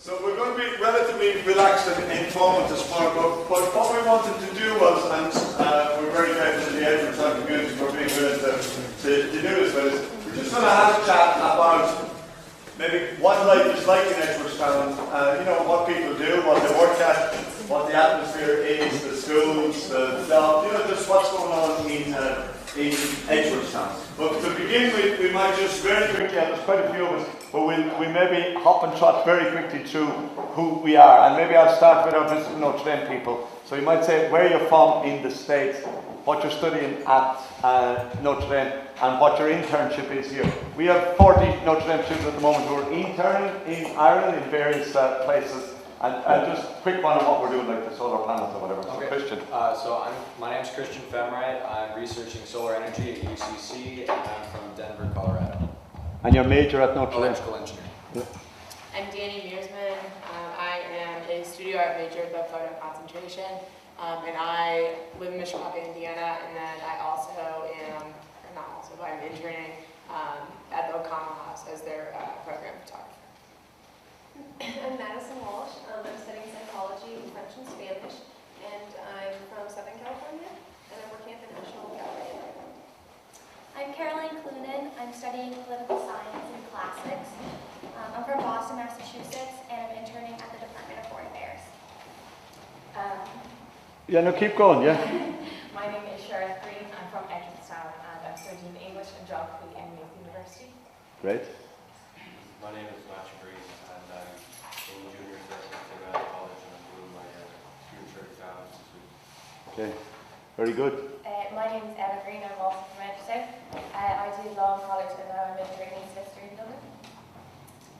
So we're going to be relatively relaxed and informal this morning, but what we wanted to do was, and we're very grateful to the Edwards community for being willing to do this with us, we're just going to have a chat about maybe what life is like in Edwardstown, you know, what people do, what they work at, what the atmosphere is, the schools, the job, you know, just what's going on in Edwardstown. But to begin with, we might just very quickly, and there's quite a few of us, but we'll maybe hop and trot very quickly through who we are. And maybe I'll start with our visiting Notre Dame people. So you might say where you're from in the States, what you're studying at Notre Dame, and what your internship is here. We have 40 Notre Dame students at the moment who are interning in Ireland in various places. And just a quick one on what we're doing, like the solar panels or whatever. So okay. Christian. My name's Christian Femrite. I'm researching solar energy at UCC, and I'm from Denver, Colorado. And your major at Notre Dame? Electrical engineering. Yeah. I'm Danny Mearsman. I am a studio art major with photo concentration, and I live in Mishawaka, Indiana, and then I also am, or not also, but I'm interning at the O'Connell House as their program photographer. I'm Madison Walsh. I'm studying psychology, French and Spanish, and I'm from Southern California, and I'm working at the National Gallery. I'm Caroline Clunan. I'm studying political science and classics. I'm from Boston, Massachusetts, and I'm interning at the Department of Foreign Affairs. Yeah, no, keep going, yeah. My name is Ciarán Greene. I'm from Edwardstown, and I'm studying English and Geography at Notre University. Great. My name is Matthew Greene, and I'm in junior year at Carmel College, and I'm doing my future exams this week. Okay, very good. My name is Emma Greene. I'm also from Edwardstown. I did law in college, and now I'm interning in history in Dublin.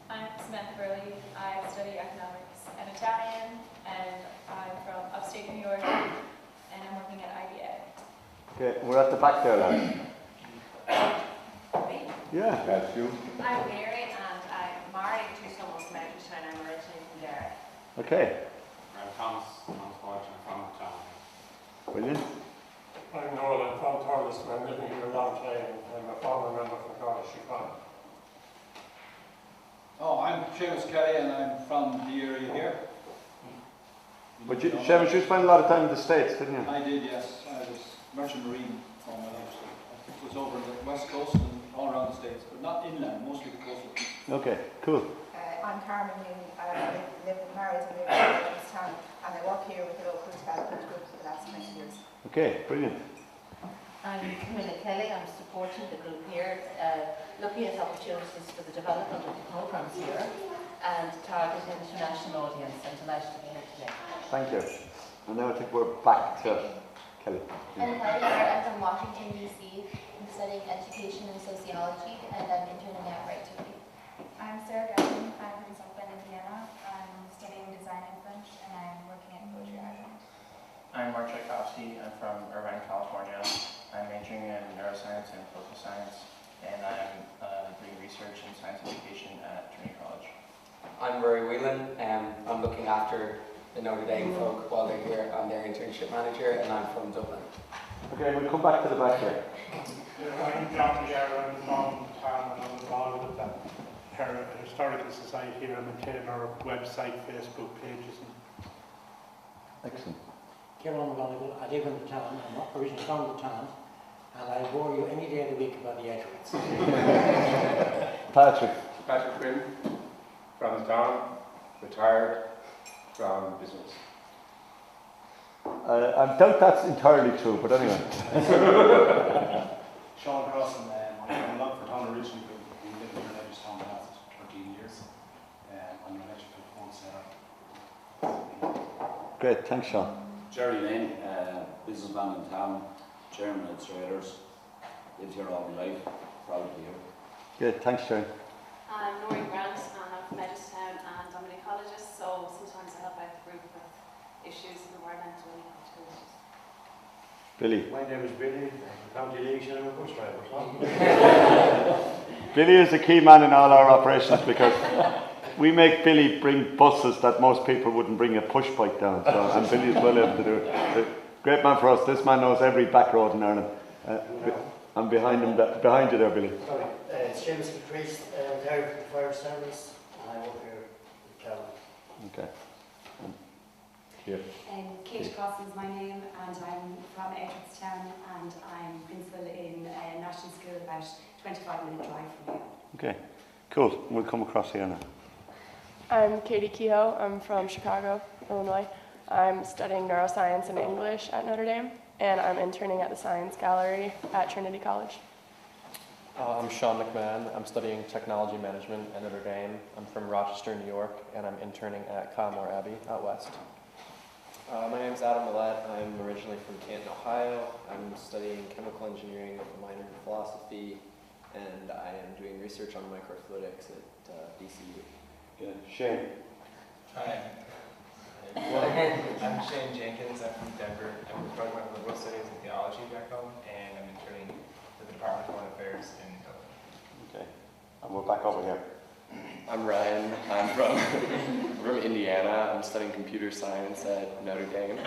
I'm Samantha Burley. I study economics and Italian, and I'm from upstate New York, and I'm working at IBA. Okay, we're at the back there, lads. Me? Yeah, that's you. I'm Mary, and I'm married to someone from Edwardstown. I'm originally from there. Okay, I'm Thomas Walsh, I'm from the town. brilliant. I'm Noel, I'm from Thomas, and I'm living here a long time. I'm a former member from College Chicago. Oh, I'm Seamus Kelly, and I'm from the area here. But Seamus, you spent a lot of time in the States, didn't you? I did, yes. I was merchant marine for my life, so I was over the west coast and all around the States, but not inland, mostly the coast. Okay, cool. I'm Carmel Noone. I live married and live in Edwardstown, and I work here with the local development group for the last 20 years. Okay, brilliant. I'm Camilla Kelly. I'm supporting the group here, looking at opportunities for the development of the programmes here and targeting an international audience, and delighted to be here today. Thank you. And now I think we're back to Kelly. I'm Kelly here. I'm from Washington, D.C. I'm studying education and sociology, and I'm interning at Right to Read. I'm Sarah Gavin. I'm from South Bend, Indiana. I'm studying design and French, and I'm working at Poetry Ireland. I'm Mark Tchaikovsky. I'm from Irvine, California. I'm majoring in neuroscience and political science, and I'm doing research in science education at Trinity College. I'm Rory Whelan, and I'm looking after the Notre Dame folk while they're here. I'm their internship manager, and I'm from Dublin. Okay, we'll come back to the back there. I'm John Gerard, I'm from town, and I'm involved with the Historical Society here. I'm maintaining our website, Facebook pages. Excellent. Ciarán MacGonigal. I live in the town. I'm not originally from the town, and I bore you any day of the week about the Edwards. Patrick Quinn, from the town, retired from business. I doubt that's entirely true, but anyway. Sean Crossan, I'm from Longford originally, but we live here in Edwardstown the last 13 years. I'm an electrical wholesaler. Great, thanks, Sean. Jerry Lane, businessman in town, chairman at Traders, lived here all my life, proud to be here. Good, thanks, Jerry. I'm Noreen Grant, and I'm from Edwardstown, and I'm an ecologist, so sometimes I help out the group with issues of environmental activities. Billy. My name is Billy, County League and I'm a bus driver. Billy is a key man in all our operations because we make Billy bring buses that most people wouldn't bring a push bike down. So, and Billy is well able to do it. Great man for us. This man knows every back road in Ireland. I'm behind him, behind you there, Billy. It's James McCreast, retired from the fire service, and I work here with Calvin. Okay. Here. Kate Cross is my name, and I'm from Edgeworthstown, and I'm principal in a national school about 25-minute drive from here. Okay, cool. We'll come across here now. I'm Katie Kehoe. I'm from Chicago, Illinois. I'm studying neuroscience and English at Notre Dame, and I'm interning at the Science Gallery at Trinity College. I'm Sean McMahon. I'm studying technology management at Notre Dame. I'm from Rochester, New York, and I'm interning at Colmore Abbey out west. My name is Adam Millett. I'm originally from Canton, Ohio. I'm studying chemical engineering with a minor in philosophy, and I am doing research on microfluidics at DCU. Good. Shane. Hi. I'm Shane Jenkins. I'm from Denver. I'm a program of liberal studies and theology back home, and I'm interning with the Department of Foreign Affairs in Dublin. Okay. And we're back over here. I'm Ryan. I'm from Indiana. I'm studying computer science at Notre Dame,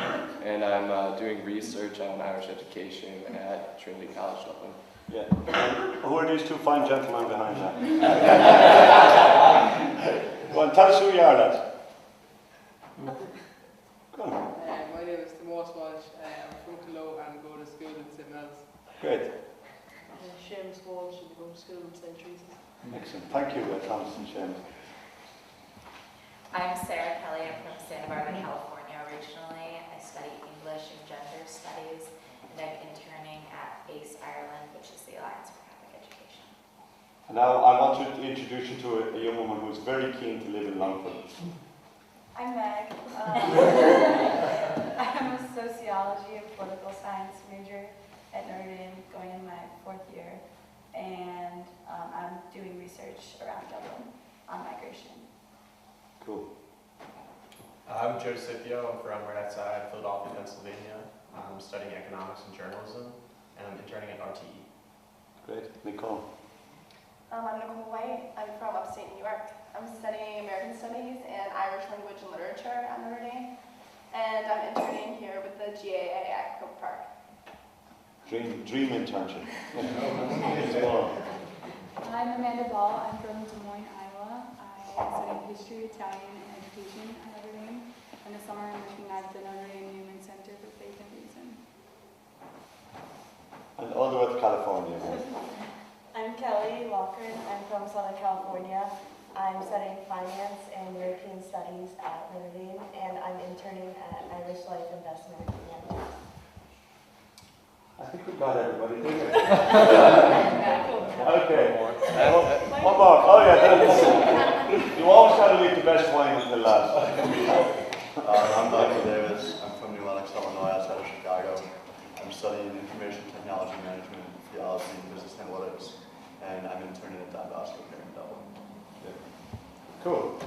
and I'm doing research on Irish education at Trinity College Dublin. Yeah. Who are these two fine gentlemen behind that? Go on, tell us who you are, lads. Go on. My name is Tomas Walsh. I'm from Cologne and go to school in St. Mel's. Great. Seamus Walsh and go to school in St. Teresa's. Excellent. Thank you, Thomas and Seamus. I'm Sarah Kelly. I'm from Santa Barbara, California originally. I study English and Gender Studies, and I'm interning at ACE Ireland, which is the Alliance for Catholic Education. And now I want to introduce you to a young woman who's very keen to live in Longford. I'm Meg. I'm a sociology and political science major at Notre Dame, going in my 4th year, and I'm doing research around Dublin on migration. Cool. I'm Joe Scipio. I'm from right outside Philadelphia, Pennsylvania. I'm studying economics and journalism, and I'm interning at RTE. Great. Nicole. I'm Nicole White. I'm from upstate New York. I'm studying American Studies and Irish Language and Literature at Notre Dame, and I'm interning here with the GAA at Cope Park. Dream internship. I'm Amanda Ball. I'm from Des Moines, Iowa. I study history, Italian, and education at Notre Dame. In the summer, I'm working at the Notre Dame Newman Center for Faith and Reason. And all the way to California. I'm Kelly Lochran. I'm from Southern California. I'm studying finance and European studies at Notre Dame, and I'm interning at Irish Life Investment in Canada. I think we've got everybody, didn't we? Okay. One more. Oh yeah, you always got to leave the best wine until last. I'm Michael Davis. I'm from New Lenox, Illinois, outside of Chicago. I'm studying information technology management, theology, and business analytics, and I'm interning at Don Bosco here in Dublin. Cool.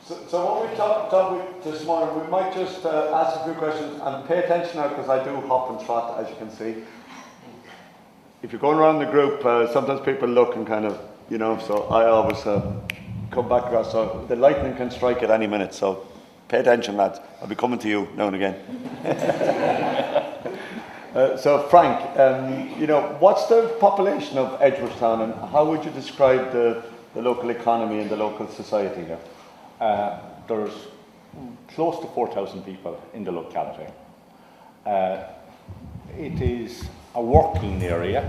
So what we talked this morning, we might just ask a few questions and pay attention now because I do hop and trot, as you can see. If you're going around the group, sometimes people look and kind of, you know, so I always come back across. So the lightning can strike at any minute, so pay attention, lads. I'll be coming to you now and again. So Frank, you know, what's the population of Edgeworthstown and how would you describe the local economy and the local society here? There's close to 4,000 people in the locality. It is a working area,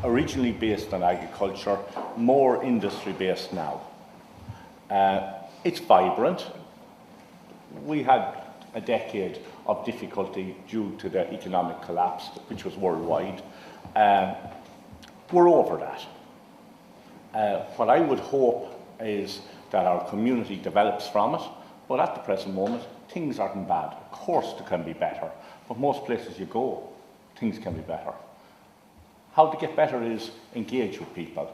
originally based on agriculture, more industry based now. It's vibrant. We had a decade of difficulty due to the economic collapse, which was worldwide. We're over that. What I would hope is that our community develops from it, but at the present moment, things aren't bad. Of course, they can be better, but most places you go, things can be better. How to get better is engage with people.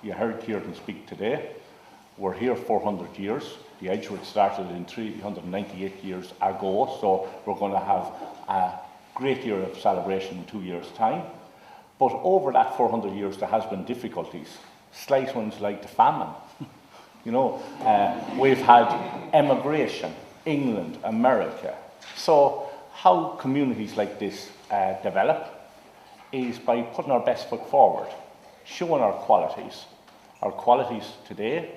You heard Kieran speak today. We're here 400 years. The Edgeworth started in 398 years ago, so we're going to have a great year of celebration in 2 years' time. But over that 400 years, there has been difficulties. Slight ones like the famine. You know, we've had emigration, England, America. So how communities like this develop is by putting our best foot forward, showing our qualities. Our qualities today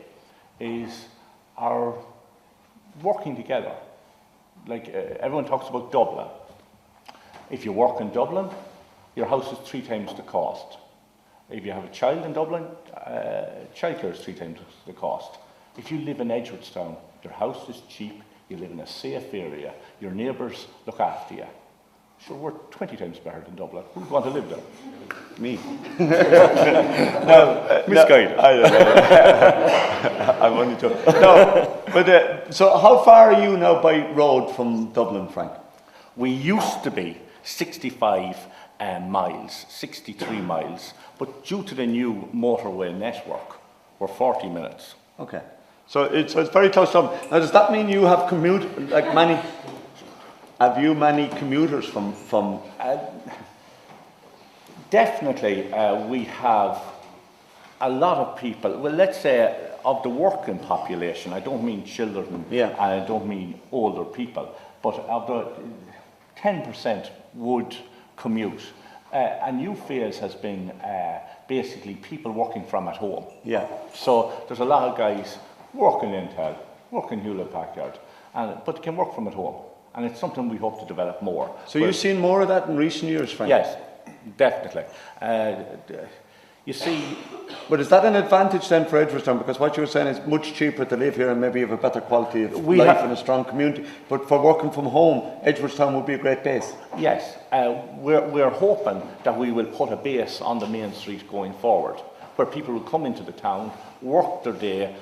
is are working together. Like everyone talks about Dublin. If you work in Dublin, your house is 3 times the cost. If you have a child in Dublin, childcare is 3 times the cost. If you live in Edgeworthstown, your house is cheap, you live in a safe area, your neighbours look after you. Sure, we're 20 times better than Dublin. Who'd want to live there? Me. Misguided. I don't know. I'm only joking. No, but so how far are you now by road from Dublin, Frank? We used to be 65 miles, 63 miles, but due to the new motorway network, we're 40 minutes. Okay. So it's very close to Dublin. Now, does that mean you have have you many commuters from? Definitely, we have a lot of people. Well, let's say of the working population. I don't mean children, and I don't mean older people, but of the 10% would commute. A new phase has been basically people working from at home. Yeah. So there's a lot of guys working in Intel, working Hewlett Packard, but they can work from at home. And it's something we hope to develop more. So you've seen more of that in recent years, Frank? Yes, definitely. You see... But is that an advantage then for Edgeworthstown? Because what you were saying is much cheaper to live here and maybe have a better quality of life and a strong community. But for working from home, Edgeworthstown would be a great base. Yes, we're hoping that we will put a base on the main street going forward, where people will come into the town, work their day.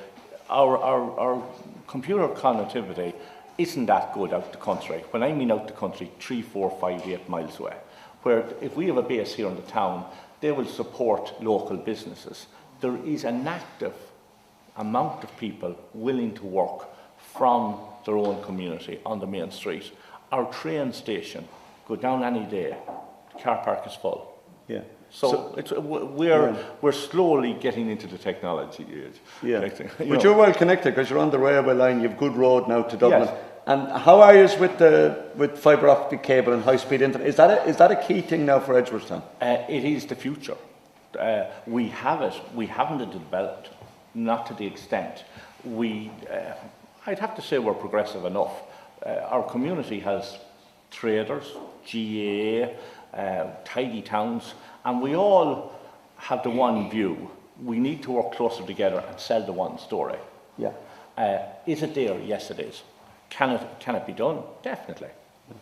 Our computer connectivity isn't that good out the country. When I mean out the country, 3, 4, 5, 8 miles away. Where if we have a base here in the town, they will support local businesses. There is an active amount of people willing to work from their own community on the main street. Our train station, go down any day, the car park is full. Yeah. So we're slowly getting into the technology age. Yeah. But you're well connected because you're on the railway line. You've good road now to Dublin. Yes. And how are you with fibre optic cable and high speed internet? Is that a key thing now for Edgeworthstown? It is the future. We have it. We haven't it developed, not to the extent. I'd have to say we're progressive enough. Our community has traders, GAA, tidy towns, and we all have the one view. We need to work closer together and sell the one story. Yeah. Is it there? Yes, it is. Can it be done? Definitely.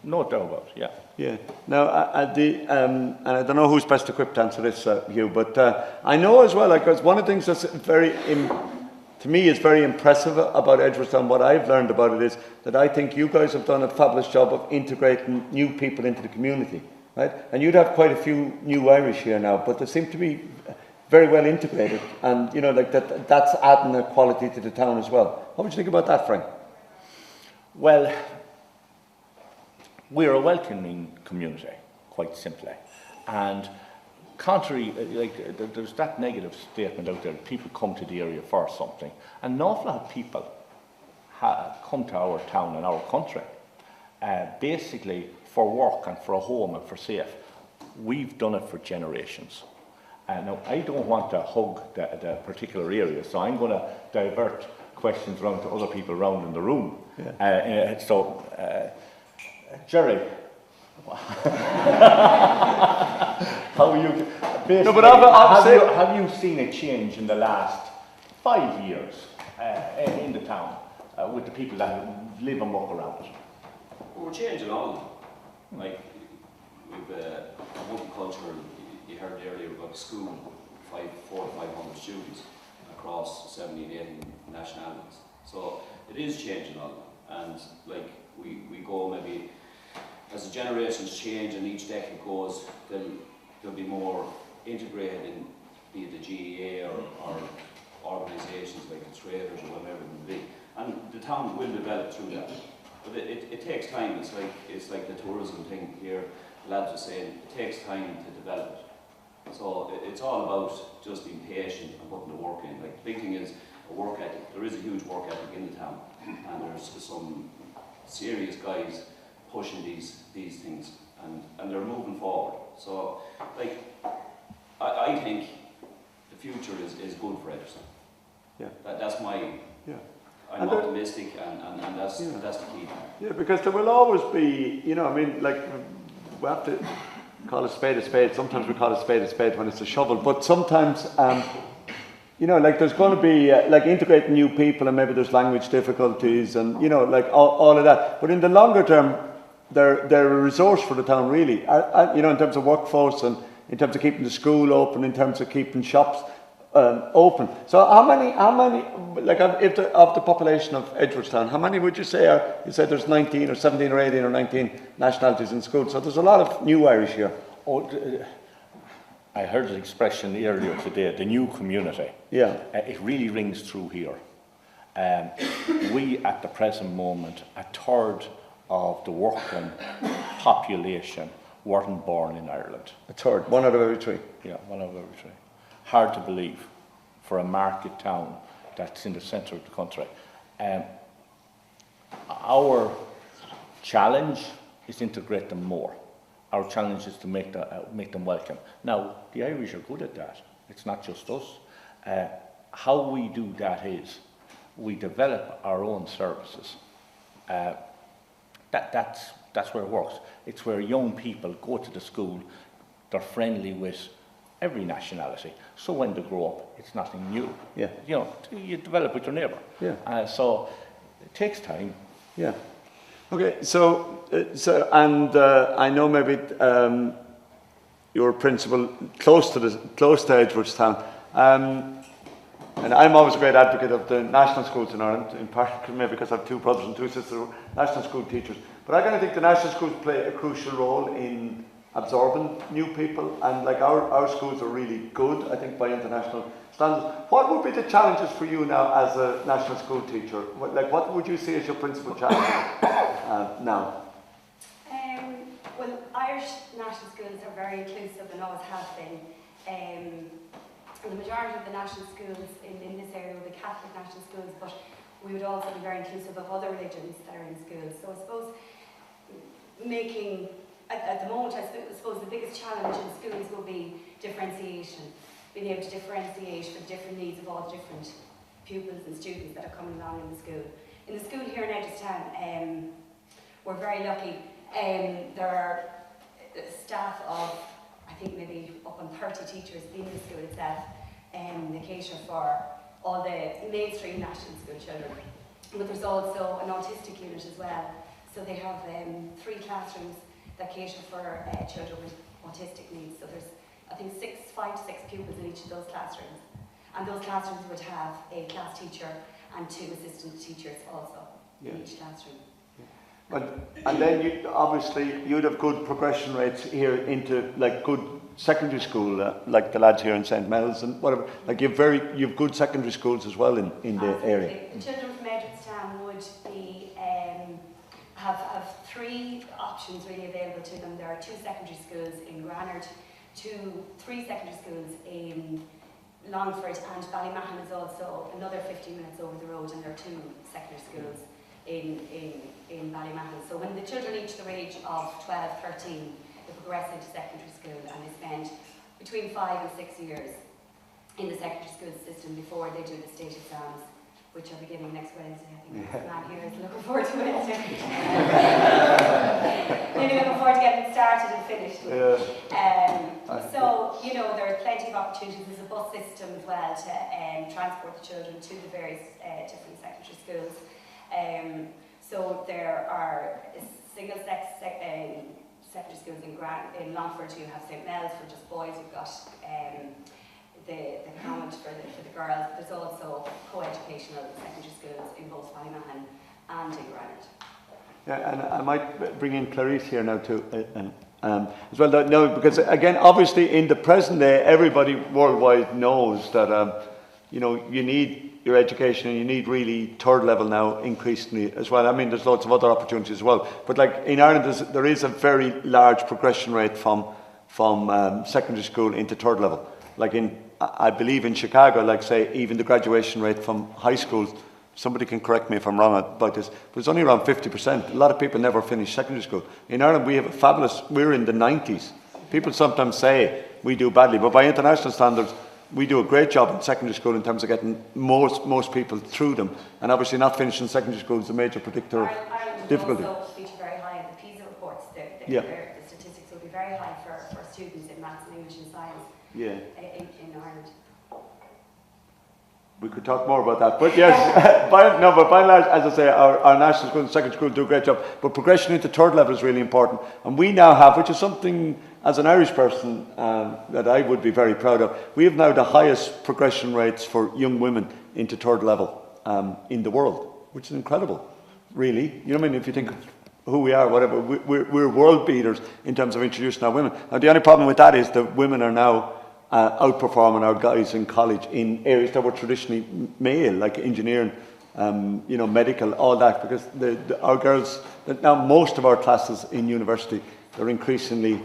No doubt about it, yeah. Yeah. Now, and I don't know who's best equipped to answer this, Hugh, but I know as well, because one of the things that's to me is very impressive about Edgeworthstown, what I've learned about it is that I think you guys have done a fabulous job of integrating new people into the community, right? And you'd have quite a few new Irish here now, but they seem to be very well integrated, and you know, like that's adding a quality to the town as well. What would you think about that, Frank? Well, we're a welcoming community, quite simply, and contrary, there's that negative statement out there that people come to the area for something. An awful lot of people come to our town and our country, basically for work and for a home and for safe. We've done it for generations. Now, I don't want to hug the particular area, so I'm going to divert questions around to other people around in the room. Yeah. Jerry, how are you? No, but have you seen a change in the last 5 years in the town with the people that live and work around it? Well, we're changing all. Like we've a multicultural. You heard earlier about the school, 400 or 500 students across 70 and 80 nationalities. So it is changing all, and like we go maybe as the generations change and each decade goes, there'll be more integrated in be it the GEA or organisations like the traders or whatever it will be, and the town will develop through that. But it takes time. It's like the tourism thing here. The lads are saying it takes time to develop it. So it's all about just being patient and putting the work in. Like the big thing is a work ethic. There is a huge work ethic in the town, and there's some serious guys pushing these things, and they're moving forward. So like I think the future is good for Edgeworthstown. Yeah. That's my I'm optimistic, and that's the key. Yeah, because there will always be, you know, I mean, like, we have to call a spade a spade. Sometimes we call a spade when it's a shovel, but sometimes, you know, like there's going to be, like integrating new people, and maybe there's language difficulties and, you know, like all of that. But in the longer term, they're a resource for the town, really, you know, in terms of workforce and in terms of keeping the school open, in terms of keeping shops open. So how many, like of the population of Edgeworthstown, how many would you say are, you said there's 19 or 17 or 18 or 19 nationalities in school, so there's a lot of new Irish here. Oh, I heard the expression earlier today, the new community. Yeah. It really rings through here. We, at the present moment, a third of the working population weren't born in Ireland. A third, 1 out of every 3. Yeah, 1 out of every 3. Hard to believe for a market town that's in the centre of the country. Our challenge is to integrate them more. Our challenge is to make them welcome. Now, the Irish are good at that. It's not just us. How we do that is we develop our own services. That's where it works. It's where young people go to the school, they're friendly with every nationality. So when they grow up, it's nothing new. Yeah. You know, you develop with your neighbour. Yeah. So it takes time. Yeah. Okay. So I know maybe your principal close to Edgeworthstown, and I'm always a great advocate of the national schools in Ireland, in part maybe because I have 2 brothers and 2 sisters who are national school teachers. But I kind of think the national schools play a crucial role in absorbing new people, and like our schools are really good, I think, by international standards. What would be the challenges for you now as a national school teacher? What would you see as your principal challenge now? Well, Irish national schools are very inclusive and always have been. The majority of the national schools in this area will be Catholic national schools, but we would also be very inclusive of other religions that are in schools. So I suppose at the moment, I suppose the biggest challenge in schools will be differentiation, being able to differentiate for the different needs of all the different pupils and students that are coming along in the school. In the school here in Edgeworthstown, we're very lucky. There are staff of, I think, maybe up on 30 teachers in the school itself. They cater for all the mainstream national school children. But there's also an autistic unit as well. So they have 3 classrooms that cater for children with autistic needs. So there's, I think, 5 to 6 pupils in each of those classrooms. And those classrooms would have a class teacher and 2 assistant teachers also in each classroom. And then you'd have good progression rates here into like good secondary school, like the lads here in St. Mel's and whatever. Like you've good secondary schools as well in the area. The children from Edgeworthstown would be have 3 options really available to them. There are 2 secondary schools in Granard, 3 secondary schools in Longford, and Ballymahon is also another 15 minutes over the road, and there are 2 secondary schools in Ballymahon. So when the children reach the age of 12, 13, they progress into secondary school, and they spend between 5 and 6 years in the secondary school system before they do the state exams, which are beginning next Wednesday. I think this man here is looking forward to Wednesday. Maybe looking forward to getting started and finished. So, you know, there are plenty of opportunities. There's a bus system as well to transport the children to the various different secondary schools. So there are single-sex secondary schools in Longford. You have St. Mel's for just boys. You've got the College for the girls. There's also co-educational secondary schools in both Ballymahon and in Granard. Yeah, and I might bring in Clarice here now too, as well. No, because again, obviously, in the present day, everybody worldwide knows that you know, you need your education, and you need really 3rd level now increasingly as well. I mean, there's lots of other opportunities as well. But like in Ireland, there is a very large progression rate from secondary school into 3rd level. Like I believe in Chicago, like say, even the graduation rate from high school, somebody can correct me if I'm wrong about this, but it's only around 50%. A lot of people never finish secondary school. In Ireland, we have a fabulous, we're in the 90s. People sometimes say we do badly, but by international standards, we do a great job in secondary school in terms of getting most people through them. And obviously not finishing secondary school is a major predictor of difficulty. Ireland also feature very high in the PISA reports. The statistics will be very high for students in maths and English and science in Ireland. We could talk more about that, but yes, by and large, as I say, our national school and secondary school do a great job, but progression into third level is really important. And we now have, which is something as an Irish person that I would be very proud of, we have now the highest progression rates for young women into third level in the world, which is incredible, really. You know what I mean? If you think of who we are, whatever, we're world beaters in terms of introducing our women. Now, the only problem with that is that women are now outperforming our guys in college in areas that were traditionally male, like engineering, medical, all that, because our girls, now most of our classes in university, they're increasingly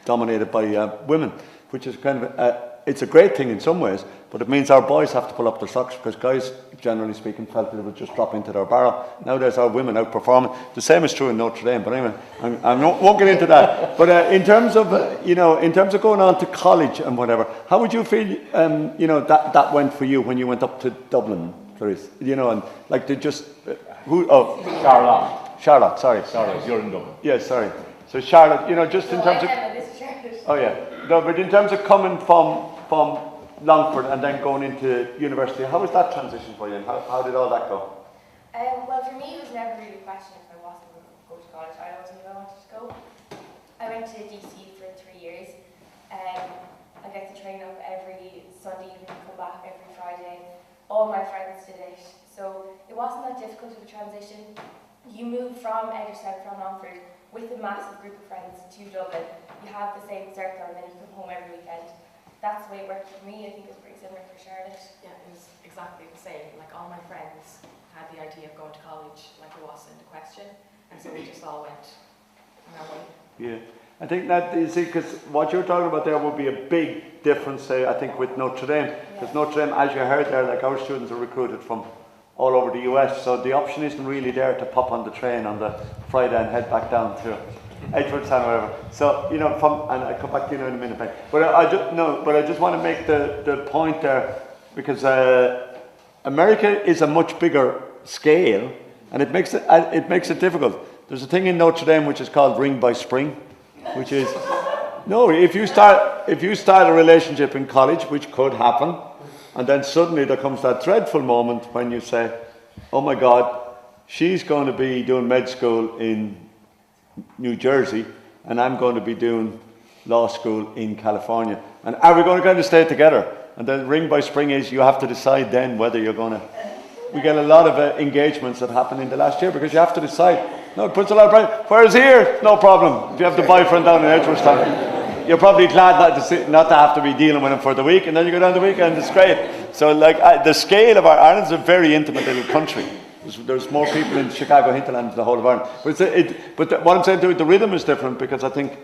dominated by women, which is kind of, it's a great thing in some ways, but it means our boys have to pull up their socks, because guys, generally speaking, felt that it would just drop into their barrel. Nowadays, our women outperforming. The same is true in Notre Dame, but anyway, I won't get into that. But in terms of, in terms of going on to college and whatever, how would you feel, that went for you when you went up to Dublin, Clarice? And like they just, Charlotte, sorry, you're in Dublin. Yes, sorry. So Charlotte, just in terms of, no, but in terms of coming from Longford and then going into university, how was that transition for you, and how did all that go? Well, for me, it was never really a question if I wasn't going to go to college. I always knew I wanted to go. I went to DC for 3 years. I get to train up every Sunday evening, come back every Friday. All my friends did it, so it wasn't that difficult of a transition. You move from Edgerton, from Longford, with a massive group of friends to Dublin. You have the same circle, and then you come home every weekend. That's the way it worked for me. I think it was pretty similar for Charlotte. Yeah, it was exactly the same. Like, all my friends had the idea of going to college, like it wasn't a question, and so we just all went our way. Yeah, I think that, you see, because what you're talking about there would be a big difference, say, I think, with Notre Dame. Because Notre Dame, as you heard there, like, our students are recruited from all over the US, so the option isn't really there to pop on the train on the Friday and head back down to Edgeworthstown or whatever. So, and I'll come back to you in a minute. But I just want to make the point there, because America is a much bigger scale, and it makes it difficult. There's a thing in Notre Dame which is called ring by spring, which is, if you start a relationship in college, which could happen, and then suddenly there comes that dreadful moment when you say, oh my God, she's going to be doing med school in New Jersey, and I'm going to be doing law school in California. And are we going to kind of stay together? And then ring by spring is you have to decide then whether you're going to. We get a lot of engagements that happen in the last year because you have to decide. No, it puts a lot of pressure. Whereas here, no problem. If you have the boyfriend down in Edgeworthstown, you're probably glad not to have to be dealing with him for the week, and then you go down the weekend. It's great. So, like, the scale of Ireland's a very intimate little country. There's more people in Chicago hinterland than the whole of Ireland. But what I'm saying to you, the rhythm is different, because I think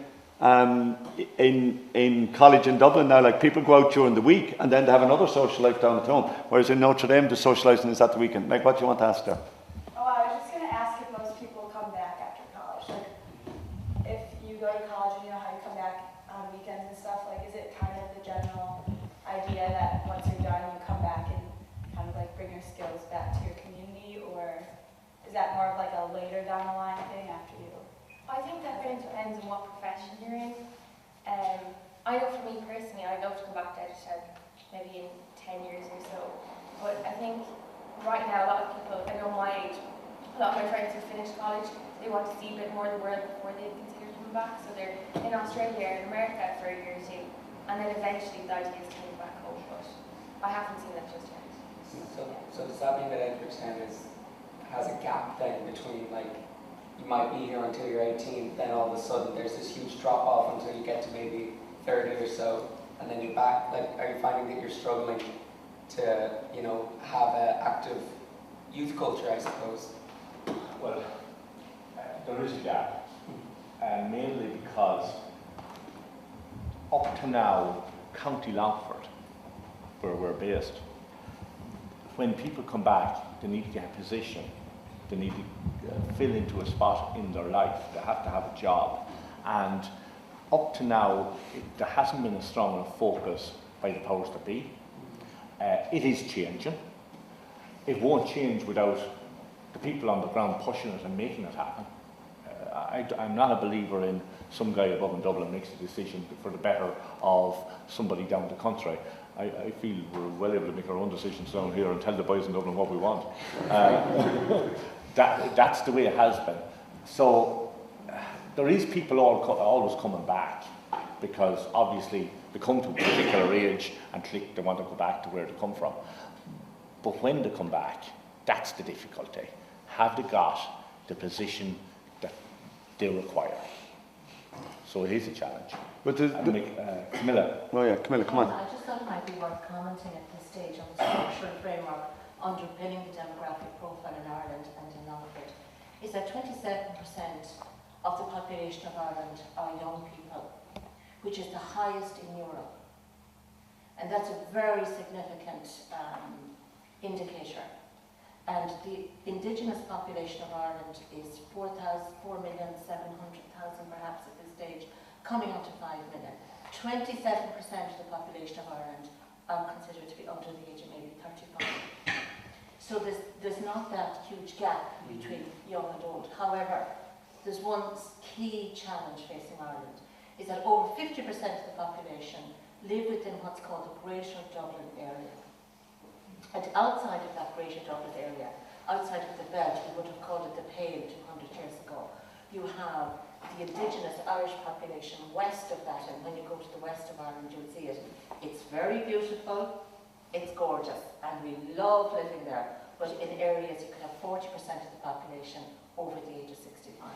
in college in Dublin now, like, people go out during the week and then they have another social life down at home. Whereas in Notre Dame, the socialising is at the weekend. Meg, what do you want to ask there? Oh, I was just going to ask if most people come back after college. Like, if you go to college and you know how you come back on weekends and stuff, like, is it kind of the general idea that once you're done, you come back and kind of like bring your skills back to your community, or is that more of like a later down the line thing after you? I think that really depends on what profession you're in. I know for me personally, I'd love to come back to Edgerton maybe in 10 years or so. But I think right now, a lot of people, I know my age, a lot of my friends who finished college, they want to see a bit more of the world before they consider coming back. So they're in Australia or in America for a year or two, and then eventually the idea is coming back home. But I haven't seen that just yet. So does that mean that Edgerton has a gap then between, like, you might be here until you're 18, then all of a sudden there's this huge drop off until you get to maybe 30 or so, and then you're back? Like, are you finding that you're struggling to, have an active youth culture, I suppose? Well, there is a gap, mainly because up to now, County Longford, where we're based, when people come back, they need to get a position. They need to fill into a spot in their life. They have to have a job. And up to now, there hasn't been a strong enough focus by the powers that be It is changing. It won't change without the people on the ground pushing it and making it happen. I'm not a believer in some guy above in Dublin makes a decision for the better of somebody down the country. I feel we're well able to make our own decisions down here and tell the boys in Dublin what we want. That's the way it has been. So there is people always coming back, because obviously they come to a particular age and they want to go back to where they come from. But when they come back, that's the difficulty. Have they got the position that they require? So it is a challenge. But Camilla. Oh yeah, Camilla, come on. I just thought it might be worth commenting at this stage on the structural framework underpinning the demographic profile in Ireland and in Longford, is that 27% of the population of Ireland are young people, which is the highest in Europe. And that's a very significant indicator. And the indigenous population of Ireland is 4,700,000 perhaps at this stage, coming up to 5 million. 27% of the population of Ireland are considered to be under the age of maybe 35. So there's not that huge gap between young and old. However, there's one key challenge facing Ireland, is that over 50% of the population live within what's called the Greater Dublin area. And outside of that Greater Dublin area, outside of the belt, we would have called it the Pale 200 years ago, you have the indigenous Irish population west of that, and when you go to the west of Ireland, you'll see it. It's very beautiful, it's gorgeous, and we love living there, but in areas you could have 40% of the population over the age of 65.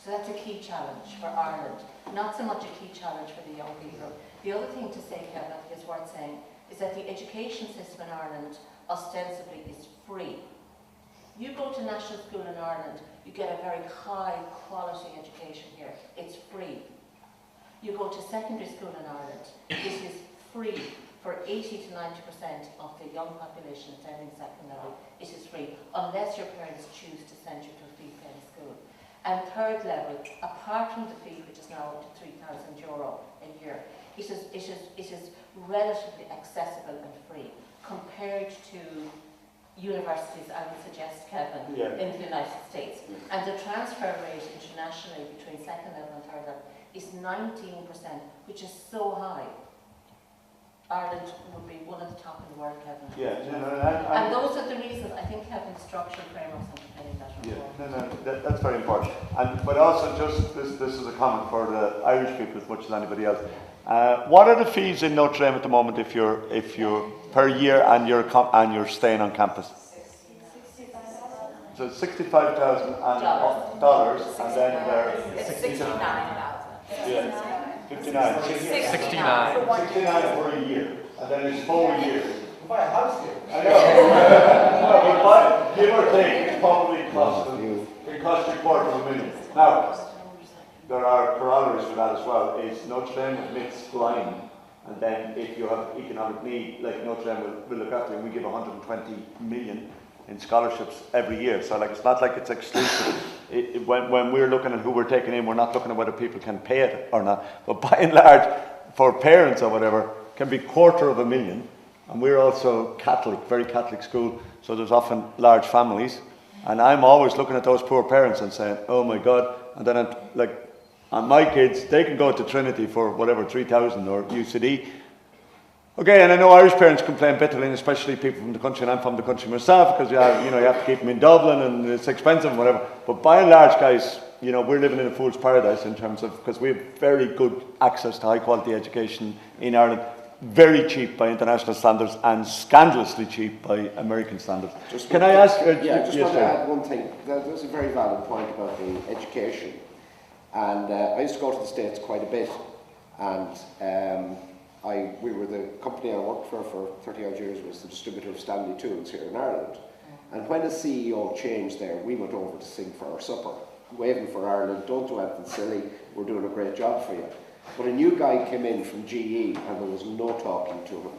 So that's a key challenge for Ireland, not so much a key challenge for the young people. The other thing to say, Kevin, I think is worth saying, is that the education system in Ireland ostensibly is free. You go to national school in Ireland, you get a very high quality education here. It's free. You go to secondary school in Ireland, this is free for 80 to 90% of the young population attending secondary. It is free, unless your parents choose to send you to a fee-paying school. And third level, apart from the fee, which is now up to €3,000 a year, it is relatively accessible and free compared to universities, I would suggest, Kevin, in the United States. And the transfer rate internationally between second level and third level is 19%, which is so high. Ireland would be one of the top in the world, Kevin. And those are the reasons, I think, Kevin's structural frameworks underpinning that. That's very important. But also, just this is a comment for the Irish people as much as anybody else. What are the fees in Notre Dame at the moment if you're per year and you're staying on campus? So $65,000 and then there's 69,000. 59. 69 for a year, and then it's 4 years. Buy a house here. I know. But give or take, it probably costs you $250,000. Now, there are corollaries to that as well. Is Notre Dame admits flying, and then if you have economic need, like Notre Dame will look after you, and we give 120 million in scholarships every year. So like it's not like it's exclusive. When we're looking at who we're taking in, we're not looking at whether people can pay it or not. But by and large, for parents or whatever, can be $250,000. And we're also Catholic, very Catholic school, so there's often large families. And I'm always looking at those poor parents and saying, oh my God. And then and my kids, they can go to Trinity for whatever, 3,000 or UCD. Okay, and I know Irish parents complain bitterly, and especially people from the country, and I'm from the country myself, because you have to keep them in Dublin and it's expensive and whatever. But by and large, guys, we're living in a fool's paradise in terms of, because we have very good access to high quality education in Ireland, very cheap by international standards and scandalously cheap by American standards. Can I ask? I just want to add one thing. There's a very valid point about the education. And I used to go to the States quite a bit, and we were the company I worked for 30 odd years was the distributor of Stanley Tools here in Ireland. And when the CEO changed there, we went over to sing for our supper, waving for Ireland, don't do anything silly, we're doing a great job for you. But a new guy came in from GE and there was no talking to him.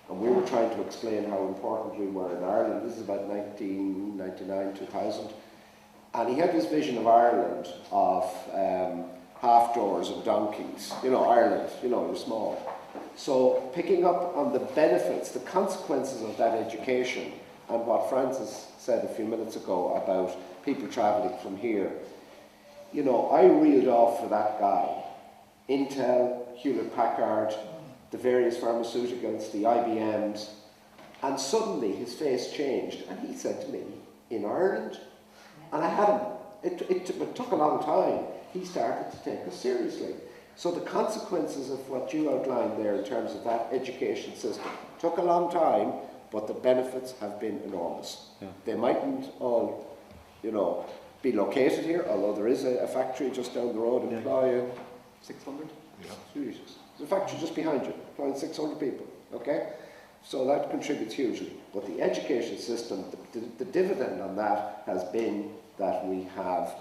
And we were trying to explain how important we were in Ireland. This is about 1999, 2000. And he had this vision of Ireland of half doors and donkeys. Ireland, you're small. So picking up on the benefits, the consequences of that education, and what Francis said a few minutes ago about people travelling from here, you know, I reeled off for that guy Intel, Hewlett-Packard, the various pharmaceuticals, the IBMs, and suddenly his face changed and he said to me, in Ireland, and I had him, it took a long time, he started to take us seriously. So the consequences of what you outlined there in terms of that education system took a long time, but the benefits have been enormous. Yeah. They mightn't all, you know, be located here, although there is a factory just down the road employing 600? Yeah. Jesus. There's a factory just behind you, employing 600 people, okay? So that contributes hugely. But the education system, the dividend on that has been that we have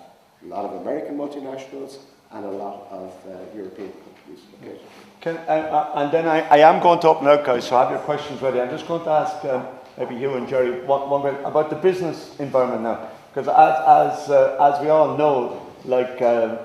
a lot of American multinationals and a lot of European countries. Okay. And then I am going to open out, guys, so have your questions ready. I'm just going to ask maybe Hugh and Jerry one question about the business environment now. Because as we all know, like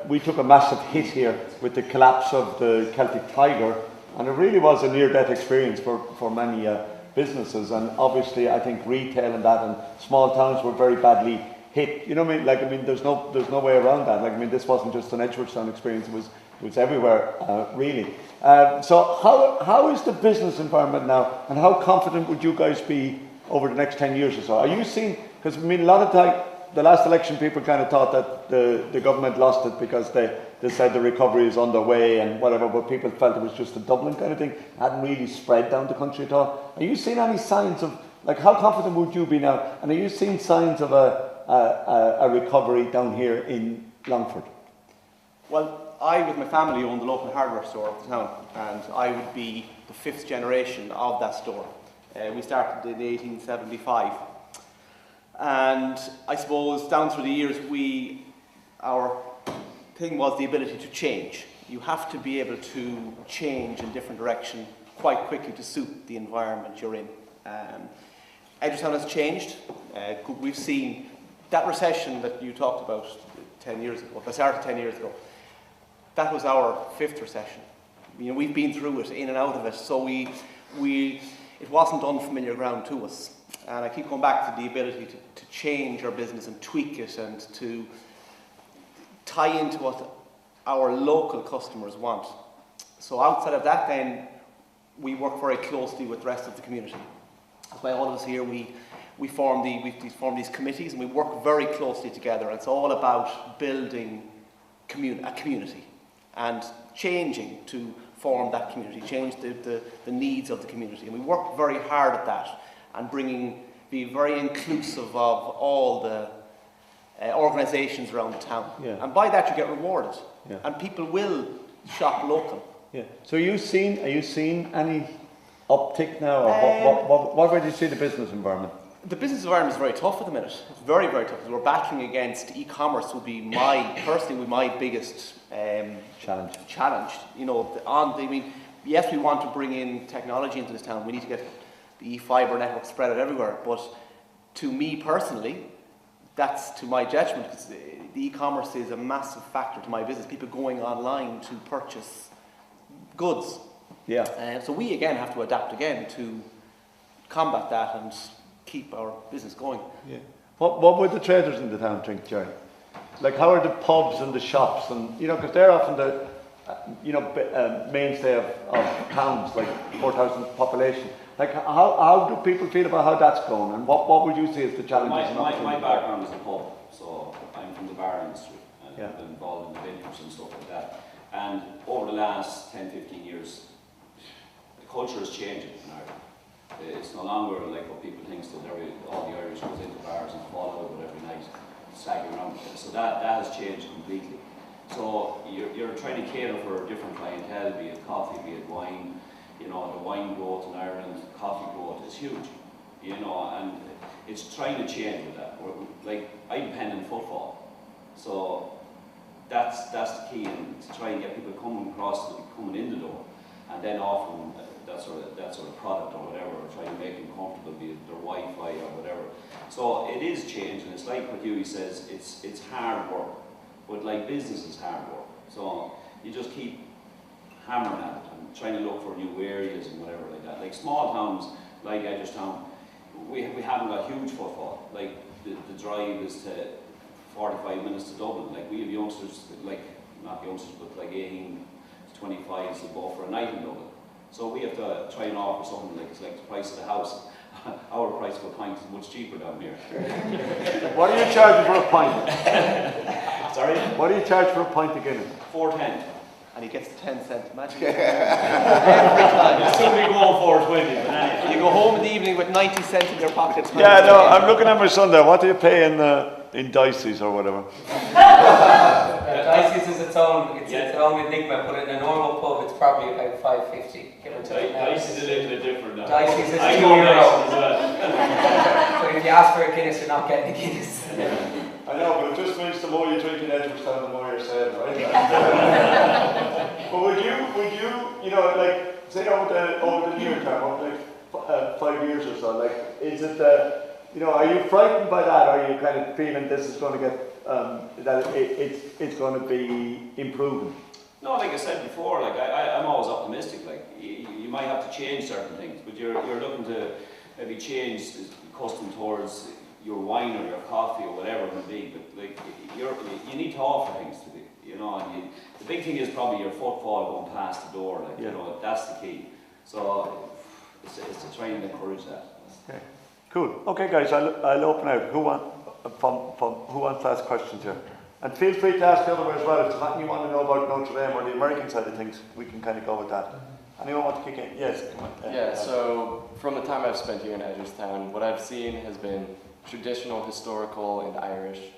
we took a massive hit here with the collapse of the Celtic Tiger, and it really was a near-death experience for many businesses. And obviously, I think retail and that and small towns were very badly hit. You know what I mean? Like, I mean, there's no way around that. Like, I mean, this wasn't just an Edgeworthstown experience. It was everywhere, really. So how is the business environment now, and how confident would you guys be over the next 10 years or so? Are you seeing? Because I mean, a lot of time, the last election, people kind of thought that the government lost it because they said the recovery is underway and whatever, but people felt it was just a Dublin kind of thing. It hadn't really spread down the country at all. Are you seeing any signs of, like, how confident would you be now? And are you seeing signs of a recovery down here in Longford? Well, I, with my family, own the local hardware store of the town, and I would be the 5th generation of that store. We started in 1875. And I suppose down through the years, our thing was the ability to change. You have to be able to change in different direction quite quickly to suit the environment you're in. Edgeworthstown has changed. We've seen that recession that you talked about 10 years ago, that started 10 years ago. That was our 5th recession. You know, we've been through it, in and out of it, so it wasn't unfamiliar ground to us. And I keep going back to the ability to change our business and tweak it and to tie into what our local customers want. So outside of that, then, we work very closely with the rest of the community. That's why all of us here, we form these committees and we work very closely together. It's all about building a community and changing to form that community, change the needs of the community. And we work very hard at that and be very inclusive of all the organisations around the town. Yeah. And by that you get rewarded. Yeah. And people will shop local. Yeah. So are you seeing any uptick now? Or what way do you see the business environment? The business environment is very tough at the minute. It's very, very tough. We're battling against e-commerce would be my biggest challenge. You know, yes, we want to bring in technology into this town. We need to get the e-fibre network spread out everywhere. But to me personally, that's to my judgment, because the e-commerce is a massive factor to my business. People going online to purchase goods. Yeah. So we again have to adapt again to combat that and keep our business going. Yeah. What would the traders in the town think, Jerry? Like, how are the pubs and the shops, and because they're often the mainstay of towns, like 4,000 population. Like, how do people feel about how that's going, and what would you see as the challenges? My background is a pub, so I'm from the bar industry and yeah. I've been involved in the vintage and stuff like that. And over the last 10-15 years, the culture is changing in Ireland. It's no longer like what people think that all the Irish goes into bars and fall out with every night, sagging around. So that has changed completely. So you're trying to cater for a different clientele, be it coffee, be it wine. You know, the wine growth in Ireland, coffee growth is huge. You know, and it's trying to change with that. Like, I depend on footfall, so that's the key, and to try and get people coming in the door, and then offering that sort of product or whatever, or try to make them comfortable, be it their Wi-Fi or whatever. So it is changing. It's like what Hughie says. It's hard work, but like business is hard work. So you just keep hammering at it trying to look for new areas and whatever like that. Like small towns like Edgeworthstown, we haven't got huge footfall. Like the drive is to 45 minutes to Dublin. Like we have youngsters, like not youngsters, but like 18 to 25s that go for a night in Dublin. So we have to try and offer something like it's like the price of the house. Our price of a pint is much cheaper down here. What are you charging for a pint? Sorry? What do you charge for a pint of Guinness? $4.10. And he gets the 10 cent magic. You'll soon be going $4.20, but anyway. You go home in the evening with 90 cents in your pocket. Yeah, no, I'm looking at my son there. What do you pay in Dicey's or whatever? Dicey's is its own enigma, but in a normal pub it's probably about $5.50. Give or take. Dicey's a little bit different now. Dicey's is €2. I know Dicey's as well. But if you ask for a Guinness, you're not getting a Guinness. I know, but it just means the more you drink in Edgeworthstown, the more you're saving, right? But would you know, like, say over the near term, over like 5 years or so, like, is it, you know, are you frightened by that, or are you kind of feeling this is going to get, that it's going to be improving? No, like I said before, like I'm always optimistic. Like you might have to change certain things, but you're looking to maybe change custom towards your wine or your coffee or whatever it may be. But like you need to offer things to be, you know. And the big thing is probably your footfall going past the door. Like you know, that's the key. So it's to try and encourage that. Okay, cool. Okay, guys, I'll open out. Who wants to ask questions here? And feel free to ask the other way as well. If there's anything you want to know about Notre Dame or the American side of things, we can kind of go with that. Anyone want to kick in? Yes, come on. Yeah, so from the time I've spent here in Edgeworthstown, what I've seen has been traditional, historical, and Irish.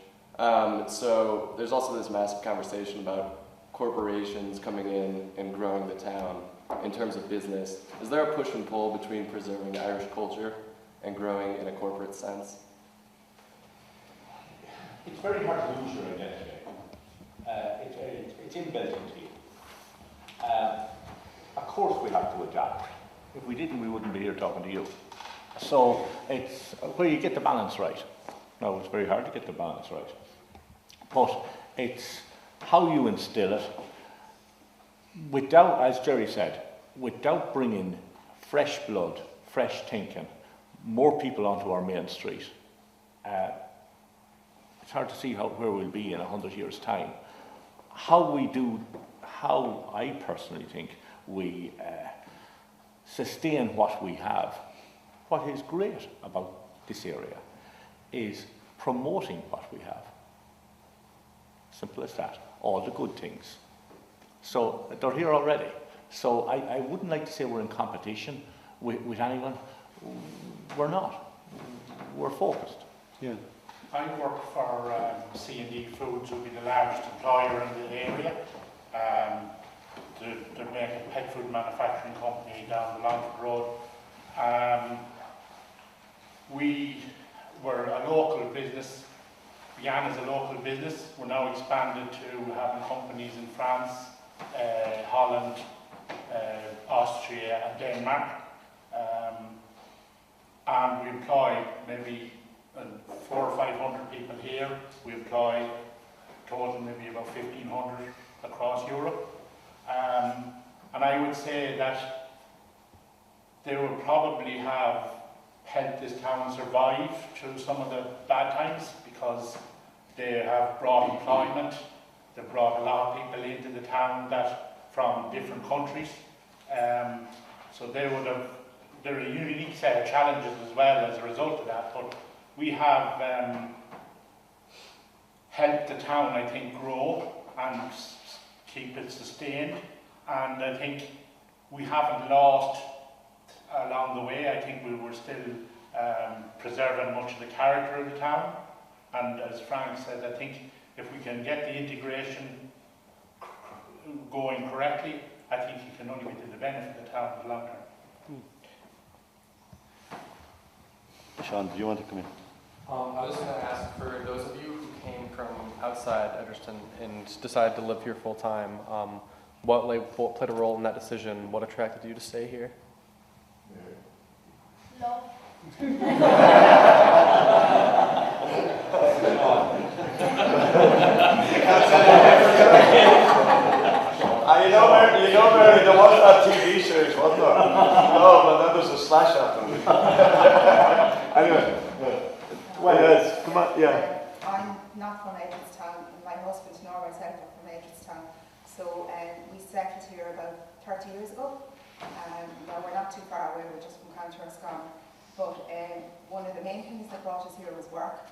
So there's also this massive conversation about corporations coming in and growing the town in terms of business. Is there a push and pull between preserving Irish culture and growing in a corporate sense? It's very hard to lose your identity. It's inbuilt into you. Of course we have to adapt. If we didn't, we wouldn't be here talking to you. So it's where you get the balance right. No, it's very hard to get the balance right. But it's how you instill it without, as Jerry said, without bringing fresh blood, fresh thinking, more people onto our main street. It's hard to see where we'll be in 100 years' time. How I personally think we sustain what we have. What is great about this area is promoting what we have. Simple as that. All the good things. So they're here already. So I wouldn't like to say we're in competition with anyone. We're not. We're focused. Yeah. I work for C&D Foods, who will be the largest employer in the area. They're making a pet food manufacturing company down the Longford Road. We were a local business, began as a local business. We're now expanded to having companies in France, Holland, Austria and Denmark. And we employ maybe 400 or 500 people here. We employ total maybe about 1,500 across Europe. And I would say that they will probably have helped this town survive through some of the bad times, because they have brought employment. They've brought a lot of people into the town that from different countries. So there are a unique set of challenges as well as a result of that. But we have helped the town, I think, grow and keep it sustained. And I think we haven't lost along the way. I think we were still preserving much of the character of the town. And as Frank said, I think if we can get the integration going correctly, I think it can only be to the benefit of the town in the long term. Sean, do you want to come in? I was going to ask, for those of you who came from outside Edgeworthstown and decided to live here full time, what played a role in that decision? What attracted you to stay here? Love. Mary, there was that TV series, wasn't there? No, but then there's a slash after me. Anyway, well, yes, come on, yeah. I'm not from Edgeworthstown. My husband nor myself are from Edgeworthstown. So we settled here about 30 years ago. Now we're not too far away, we're just from County-Roscommon. But one of the main things that brought us here was work.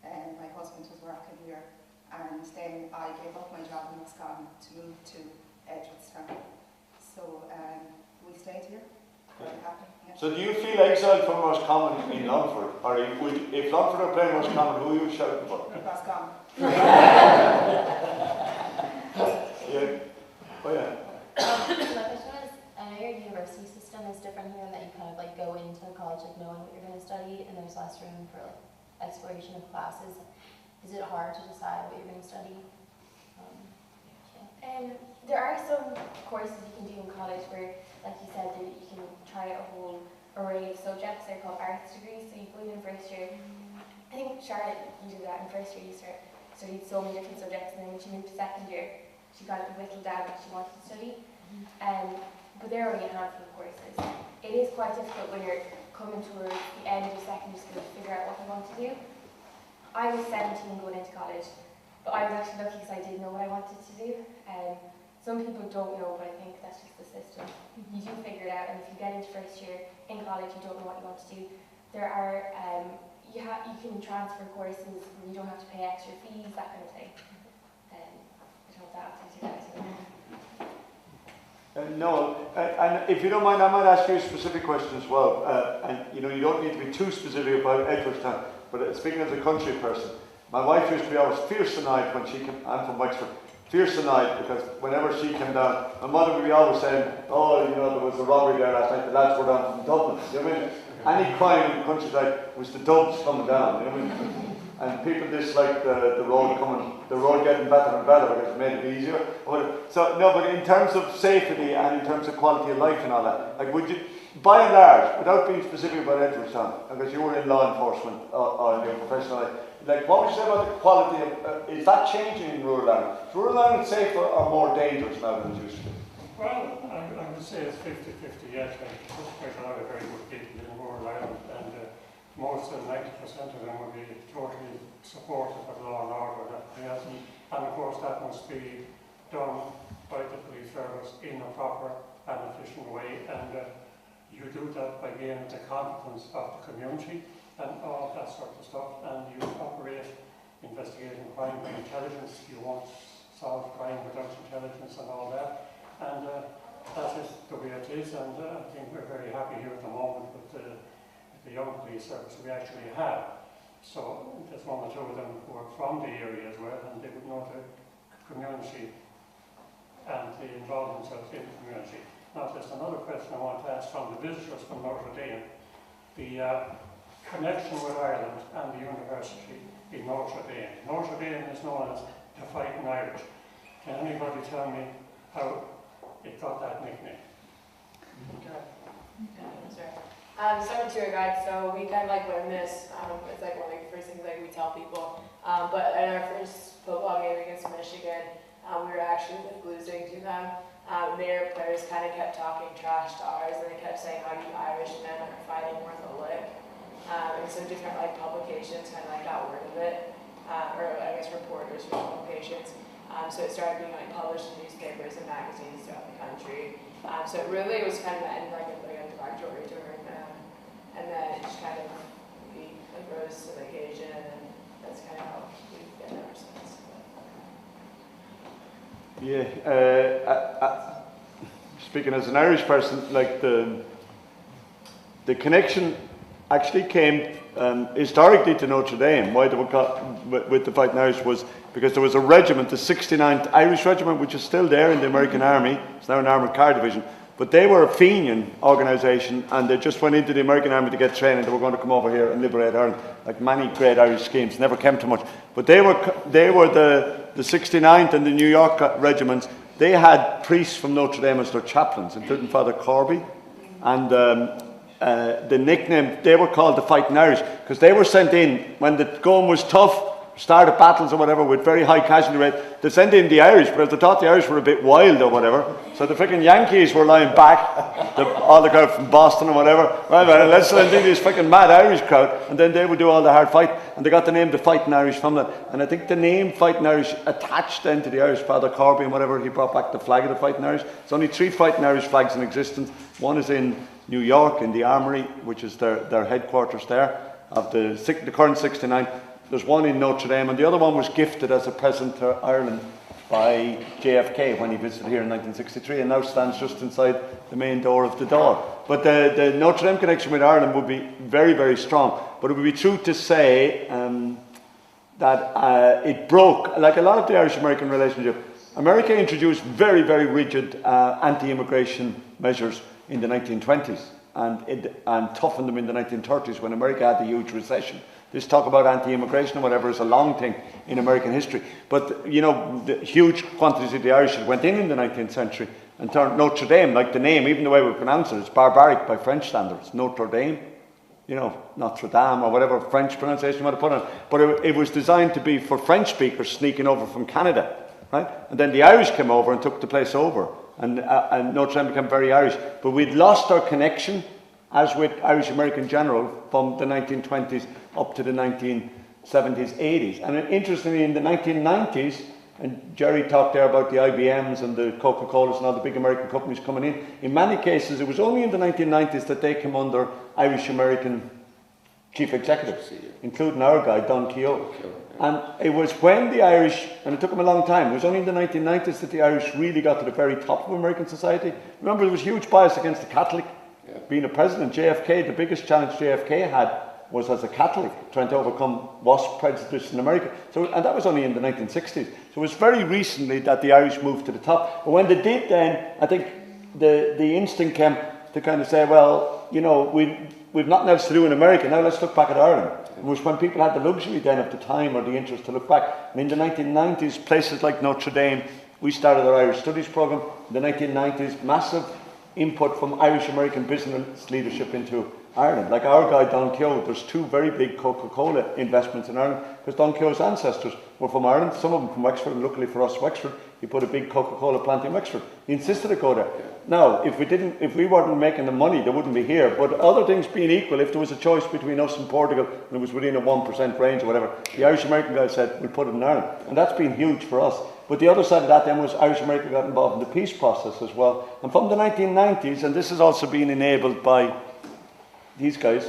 My husband was working here. And then I gave up my job in Roscommon to move to Edgeworthstown. So we stayed here. Very happy. Yeah. So do you feel exiled from Roscommon in Longford? Or if Longford are playing Roscommon, who are you shouting for? Roscommon. Yeah. Oh yeah. My question is, I know your university system is different here in that you kind of like go into college like knowing what you're going to study, and there's less room for like exploration of classes. Is it hard to decide what you're going to study? There are some courses you can do in college where, like you said, you can try a whole array of subjects. They're called arts degrees. So you go in first year. I think Charlotte, you do that in first year. You studied so many different subjects, and then when she moved to second year, she got whittled down what she wanted to study. But there are only a handful of courses. It is quite difficult when you're coming towards the end of secondary school to figure out what you want to do. I was 17 going into college, but I was actually lucky because I did know what I wanted to do. Some people don't know, but I think that's just the system. You do figure it out, and if you get into first year in college, you don't know what you want to do. There are, you can transfer courses where you don't have to pay extra fees, that kind of thing. I don't know if that answers your question. No, and if you don't mind, I might ask you a specific question as well. And you know, you don't need to be too specific about Edgeworthstown, but speaking as a country person, my wife used to be always fierce-eyed when she came. I'm from Wexford. Fierce-eyed because whenever she came down, my mother would be always saying, "Oh, you know, there was a robbery there last night. The lads were down from Dublin." You know what I mean? Any crime in the countryside was the Dubs coming down. You know what I mean? And people disliked the road getting better and better because it made it easier. So no, but in terms of safety and in terms of quality of life and all that, like would you, by and large, without being specific about Edgeworthstown, because you were in law enforcement or in your professional life, like what would you say about the quality of, is that changing in rural Ireland? Is rural Ireland safer or more dangerous now than it used to be? Well, I would say it's 50-50, yes. There's quite a lot of very good people in rural Ireland, and most of 90% of them would be totally supportive of law and order. And of course that must be done by the police service in a proper and efficient way, and you do that by gaining the confidence of the community and all that sort of stuff, and you operate investigating crime by intelligence. You won't solve crime without intelligence and all that, and that is the way it is, and I think we're very happy here at the moment with the young police service we actually have. So there's one or two of them who are from the area as well, and they would know the community and they involve themselves in the community. Now there's another question I want to ask from the visitors from Notre Dame. The connection with Ireland and the university in Notre Dame. Notre Dame is known as the Fighting Irish. Can anybody tell me how it got that nickname? So I'm a tour guide, so we kind of like learn this. It's like one of the first things like we tell people. But in our first football game against Michigan, we were actually like losing to them. Their players kind of kept talking trash to ours, and they kept saying how you Irishmen are fighting worth a lick. And so different like publications kind of like got word of it, or I guess reporters from publications. So it started being like published in newspapers and magazines throughout the country. So it really was kind of ended like a derogatory term. And then it just kind of rose to the occasion, and that's kind of how we've been ever since. Yeah, speaking as an Irish person, like the connection actually came historically to Notre Dame. Why they were caught with the Fighting Irish was because there was a regiment, the 69th Irish Regiment, which is still there in the American Army. It's now an armoured car division. But they were a Fenian organisation, and they just went into the American Army to get training. They were going to come over here and liberate Ireland, like many great Irish schemes. Never came to much. But they were the 69th and the New York regiments. They had priests from Notre Dame as their chaplains, including Father Corby. And the nickname, they were called the Fighting Irish, because they were sent in when the going was tough. started battles or whatever with very high casualty rate. They sent in the Irish because they thought the Irish were a bit wild or whatever. So the freaking Yankees were lying back, all the crowd from Boston or whatever. Well, let's send in this freaking mad Irish crowd, and then they would do all the hard fight. And they got the name the Fighting Irish from that. And I think the name Fighting Irish attached then to the Irish, Father Corby and whatever, he brought back the flag of the Fighting Irish. There's only 3 Fighting Irish flags in existence. One is in New York in the Armory, which is their headquarters there, of the current 69. There's one in Notre Dame, and the other one was gifted as a present to Ireland by JFK when he visited here in 1963, and now stands just inside the main door of the door. But the Notre Dame connection with Ireland would be very, very strong. But it would be true to say that it broke, like a lot of the Irish-American relationship. America introduced very, very rigid anti-immigration measures in the 1920s and toughened them in the 1930s when America had the huge recession. This talk about anti-immigration or whatever is a long thing in American history. But, you know, the huge quantities of the Irish that went in the 19th century and turned Notre Dame, like the name, even the way we pronounce it, it's barbaric by French standards. Notre Dame, you know, Notre Dame or whatever French pronunciation you want to put on it. But it was designed to be for French speakers sneaking over from Canada, right? And then the Irish came over and took the place over. And Notre Dame became very Irish. But we'd lost our connection, as with Irish-American general, from the 1920s up to the 1970s, 80s. And interestingly, in the 1990s, and Jerry talked there about the IBMs and the Coca-Colas and all the big American companies coming in many cases, it was only in the 1990s that they came under Irish-American chief executives, including our guy, Don Keogh. And it was when the Irish, and it took them a long time, it was only in the 1990s that the Irish really got to the very top of American society. Remember, there was huge bias against the Catholic. Being a president, JFK, the biggest challenge JFK had was as a Catholic, trying to overcome WASP prejudice in America. So, and that was only in the 1960s. So it was very recently that the Irish moved to the top. But when they did then, I think the instinct came to kind of say, well, you know, we've nothing else to do in America, now let's look back at Ireland. It was when people had the luxury then of the time or the interest to look back. And in the 1990s, places like Notre Dame, we started our Irish Studies program. In the 1990s, massive input from Irish-American business leadership into Ireland. Like our guy Don Keogh, there's 2 very big Coca-Cola investments in Ireland because Don Keogh's ancestors were from Ireland, some of them from Wexford, and luckily for us, Wexford, he put a big Coca-Cola plant in Wexford. He insisted to go there. Now, if we weren't making the money, they wouldn't be here. But other things being equal, if there was a choice between us and Portugal, and it was within a 1% range or whatever, the Irish-American guy said, we'll put it in Ireland. And that's been huge for us. But the other side of that then was Irish-America got involved in the peace process as well. And from the 1990s, and this has also been enabled by these guys,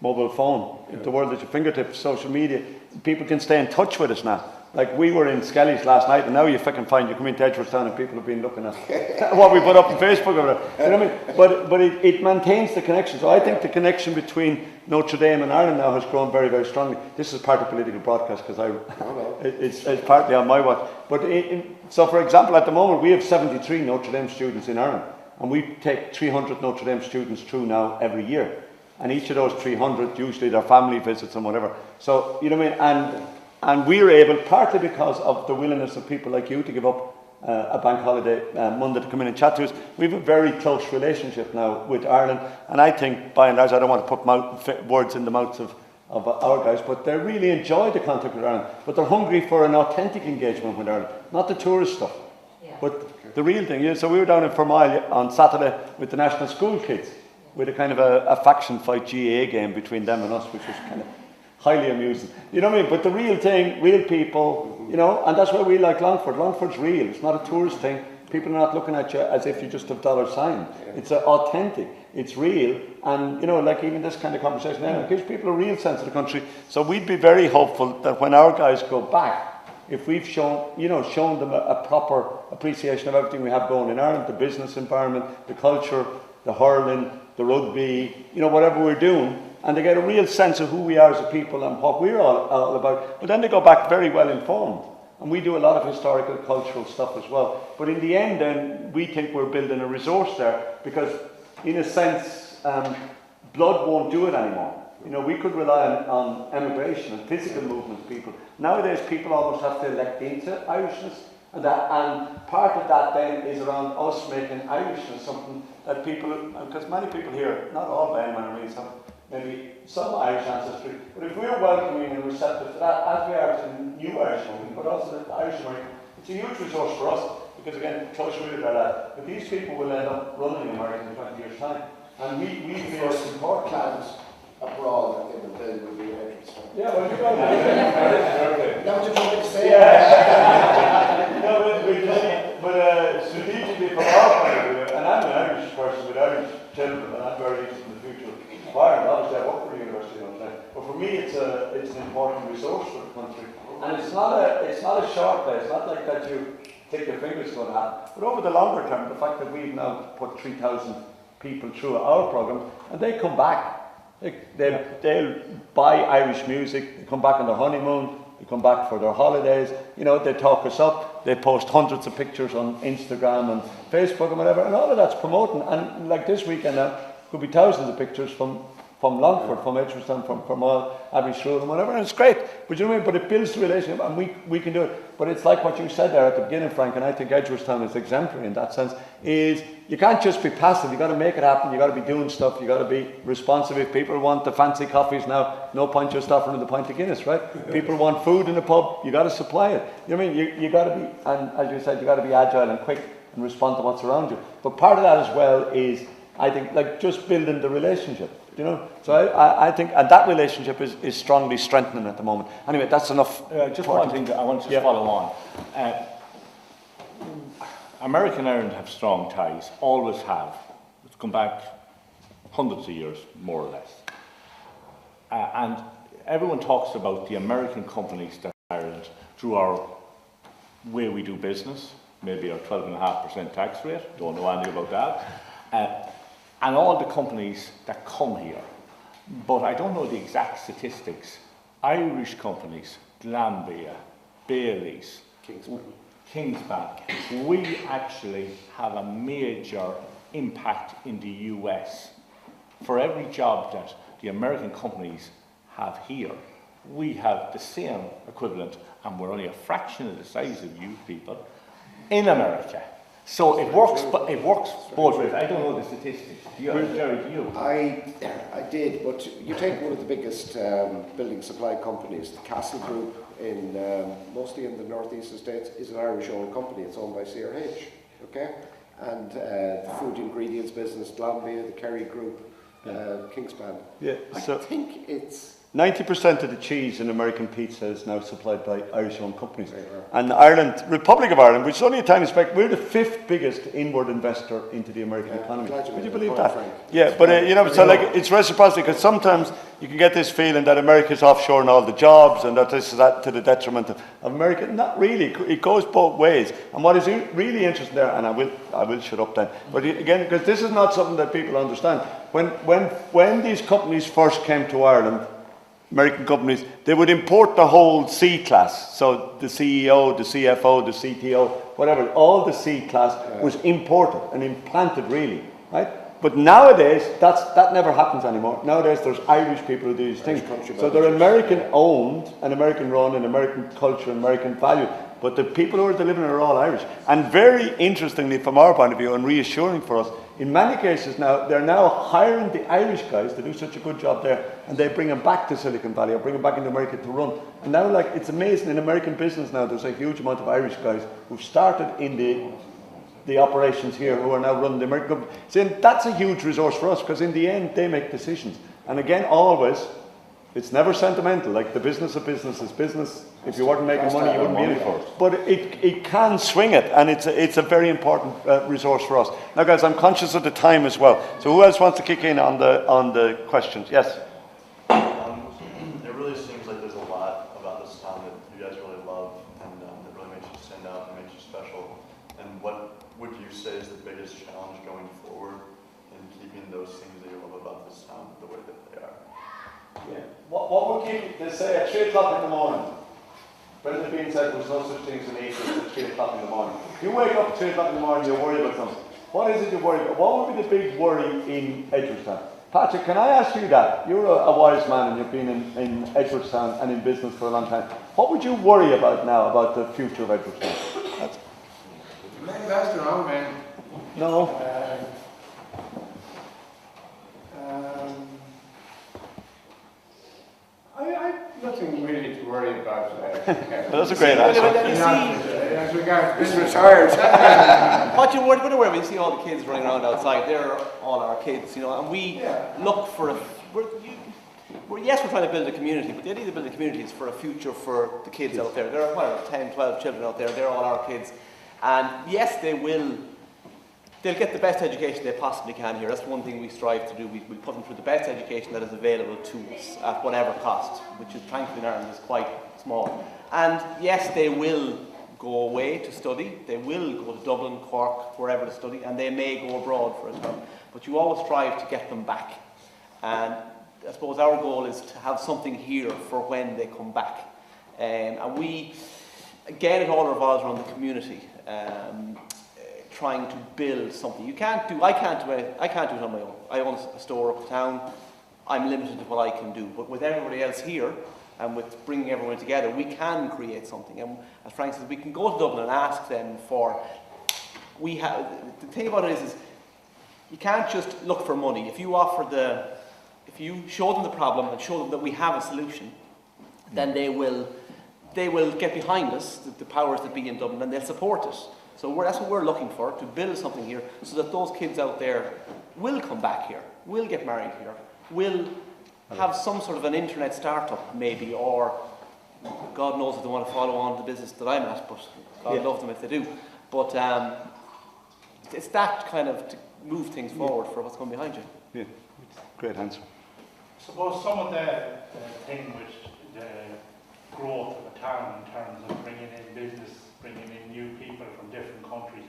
mobile phone, the world at your fingertips, social media, people can stay in touch with us now. Like we were in Skelly's last night, and now you fucking find you come into Edgeworthstown and people have been looking at what we put up on Facebook or whatever. You know what I mean? But it maintains the connection. So I think the connection between Notre Dame and Ireland now has grown very, very strongly. This is part of political broadcast because it's partly on my watch. But so, for example, at the moment we have 73 Notre Dame students in Ireland, and we take 300 Notre Dame students through now every year. And each of those 300, usually their family visits and whatever. So, you know what I mean? And we're able, partly because of the willingness of people like you to give up a bank holiday Monday to come in and chat to us, we have a very close relationship now with Ireland. And I think, by and large, I don't want to put words in the mouths of our guys, but they really enjoy the contact with Ireland. But they're hungry for an authentic engagement with Ireland, not the tourist stuff. But the real thing. Yeah, so we were down in Fermoyle on Saturday with the national school kids, with a kind of a faction fight GAA game between them and us, which was kind of highly amusing. You know what I mean? But the real thing, real people, you know, and that's why we like Longford. Longford's real. It's not a tourist thing. People are not looking at you as if you just have dollar sign. It's authentic. It's real. And, you know, like even this kind of conversation now, it gives people a real sense of the country. So we'd be very hopeful that when our guys go back, if we've shown them a proper appreciation of everything we have going in Ireland, the business environment, the culture, the hurling, the rugby, you know, whatever we're doing, and they get a real sense of who we are as a people and what we're all about. But then they go back very well informed. And we do a lot of historical, cultural stuff as well. But in the end, then, we think we're building a resource there because, in a sense, blood won't do it anymore. You know, we could rely on emigration and physical movement of people. Nowadays, people almost have to elect into Irishness. And part of that then is around us making Irishness something that people, because many people here, not all Ben, maybe some Irish ancestry, but if we're welcoming and receptive to that, as we are to the new Irish movement, but also the Irish American, it's a huge resource for us, because again, close read about that, but these people will end up running America in 20 years' time, and we feel it's important. Plans abroad in the bill will be interesting. Yeah, well, you got it. Now what you're trying to say. Yeah. No, but strategically from our point of view, and I'm an Irish person with Irish children, and I'm very interested in the future of Ireland. Obviously, I work for the University of Notre Dame, but for me, it's an important resource for the country. And it's not a short play. It's not like that you take your fingers to that. But over the longer term, the fact that we've now put 3,000 people through our program, and they come back. They'll buy Irish music, they come back on their honeymoon, they come back for their holidays, you know, they talk us up, they post hundreds of pictures on Instagram and Facebook and whatever, and all of that's promoting. And like this weekend now, could be thousands of pictures from Longford, from Edgeworthstown, from all Abbeystrode and whatever, and it's great. But you know what I mean? But it builds the relationship, and we can do it. But it's like what you said there at the beginning, Frank, and I think Edgeworthstown is exemplary in that sense, is you can't just be passive, you got to make it happen, you got to be doing stuff, you got to be responsive. If people want the fancy coffees now, no point just offering them the pint of Guinness, right? People want food in the pub, you got to supply it. You know what I mean? You got to be, and as you said, you got to be agile and quick and respond to what's around you. But part of that as well is, I think, like just building the relationship. You know, so I think, and that relationship is strongly strengthening at the moment. Anyway, that's enough. Just one thing that I want to just follow on. America and Ireland have strong ties, always have. It's come back hundreds of years, more or less. And everyone talks about the American companies that Ireland, through our way we do business, maybe our 12.5% tax rate, don't know anything about that. And all the companies that come here, but I don't know the exact statistics. Irish companies, Glanbia, Bailey's, Kingspan, we actually have a major impact in the US. For every job that the American companies have here, we have the same equivalent, and we're only a fraction of the size of you people in America. So it works, but it works both ways. I don't know the statistics. Jerry, do you? I did, but you take one of the biggest building supply companies, the Castle Group, in mostly in the northeastern states, is an Irish-owned company. It's owned by CRH, okay? And the food ingredients business, Glanbia, the Kerry Group, Kingspan. Yeah, so I think it's 90% of the cheese in American pizza is now supplied by Irish-owned companies. And Ireland, Republic of Ireland, which is only a tiny speck, we're the 5th biggest inward investor into the American economy. Would you believe that? Yeah, but you know, so like it's reciprocity, because sometimes you can get this feeling that America's offshoring all the jobs and that this is that to the detriment of America. Not really. It goes both ways. And what is really interesting there, and I will shut up then. But again, because this is not something that people understand. When these companies first came to Ireland, American companies, they would import the whole C class. So the CEO, the CFO, the CTO, whatever, all the C class was imported and implanted really, right? But nowadays, that never happens anymore. Nowadays, there's Irish people who do these things. So they're American owned and American run and American culture and American value. But the people who are delivering are all Irish. And very interestingly, from our point of view, and reassuring for us, in many cases now, they're now hiring the Irish guys to do such a good job there, and they bring them back to Silicon Valley or bring them back into America to run. And now, like, it's amazing, in American business now, there's a huge amount of Irish guys who've started in the operations here who are now running the American company. So that's a huge resource for us, because in the end, they make decisions. And again, always, it's never sentimental, like the business of business is business. If you weren't making money, you wouldn't be in it. But it can swing it, and it's a very important resource for us. Now, guys, I'm conscious of the time as well. So who else wants to kick in on the questions? Yes? It really seems like there's a lot about this town that you guys really love, and that really makes you stand out and makes you special. And what would you say is the biggest challenge going forward in keeping those things that you love about this town the way that they are? Yeah. What would keep, they say at 3 o'clock in the morning, Brendan Bean said there's no such thing as an eagle at 3 o'clock in the morning. If you wake up at 3 o'clock in the morning, you're worried about something. What is it you're worried about? What would be the big worry in Edgeworthstown? Patrick, can I ask you that? You're a wise man and you've been in Edgeworthstown and in business for a long time. What would you worry about now about the future of Edgeworthstown? Investor, man. No. That's a great answer. As regards, he's retired. What you're going to wear when you see all the kids running around outside, they're all our kids, you know, and we look for yes, we're trying to build a community, but the idea of building a community is for a future for the kids out there. There are 10, 12 children out there, they're all our kids. And yes, they'll get the best education they possibly can here. That's one thing we strive to do. We put them through the best education that is available to us at whatever cost, which is thankfully in Ireland is quite small. And yes, they will go away to study. They will go to Dublin, Cork, wherever to study, and they may go abroad for a term. But you always strive to get them back. And I suppose our goal is to have something here for when they come back. And we, again, it all revolves around the community. Trying to build something. I can't do it on my own. I own a store up town. I'm limited to what I can do. But with everybody else here, and with bringing everyone together, we can create something. And as Frank says, we can go to Dublin and ask them for. The thing about it is you can't just look for money. If you show them the problem and show them that we have a solution, then they will get behind us, the powers that be in Dublin, and they'll support us. So that's what we're looking for, to build something here so that those kids out there will come back here, will get married here, will have some sort of an internet startup maybe, or God knows if they want to follow on the business that I'm at, but God love them if they do. But it's that kind of to move things forward for what's coming behind you. Yeah, great answer. I suppose some of the thing with the growth of a town in terms of bringing in business, bringing in new people from different countries,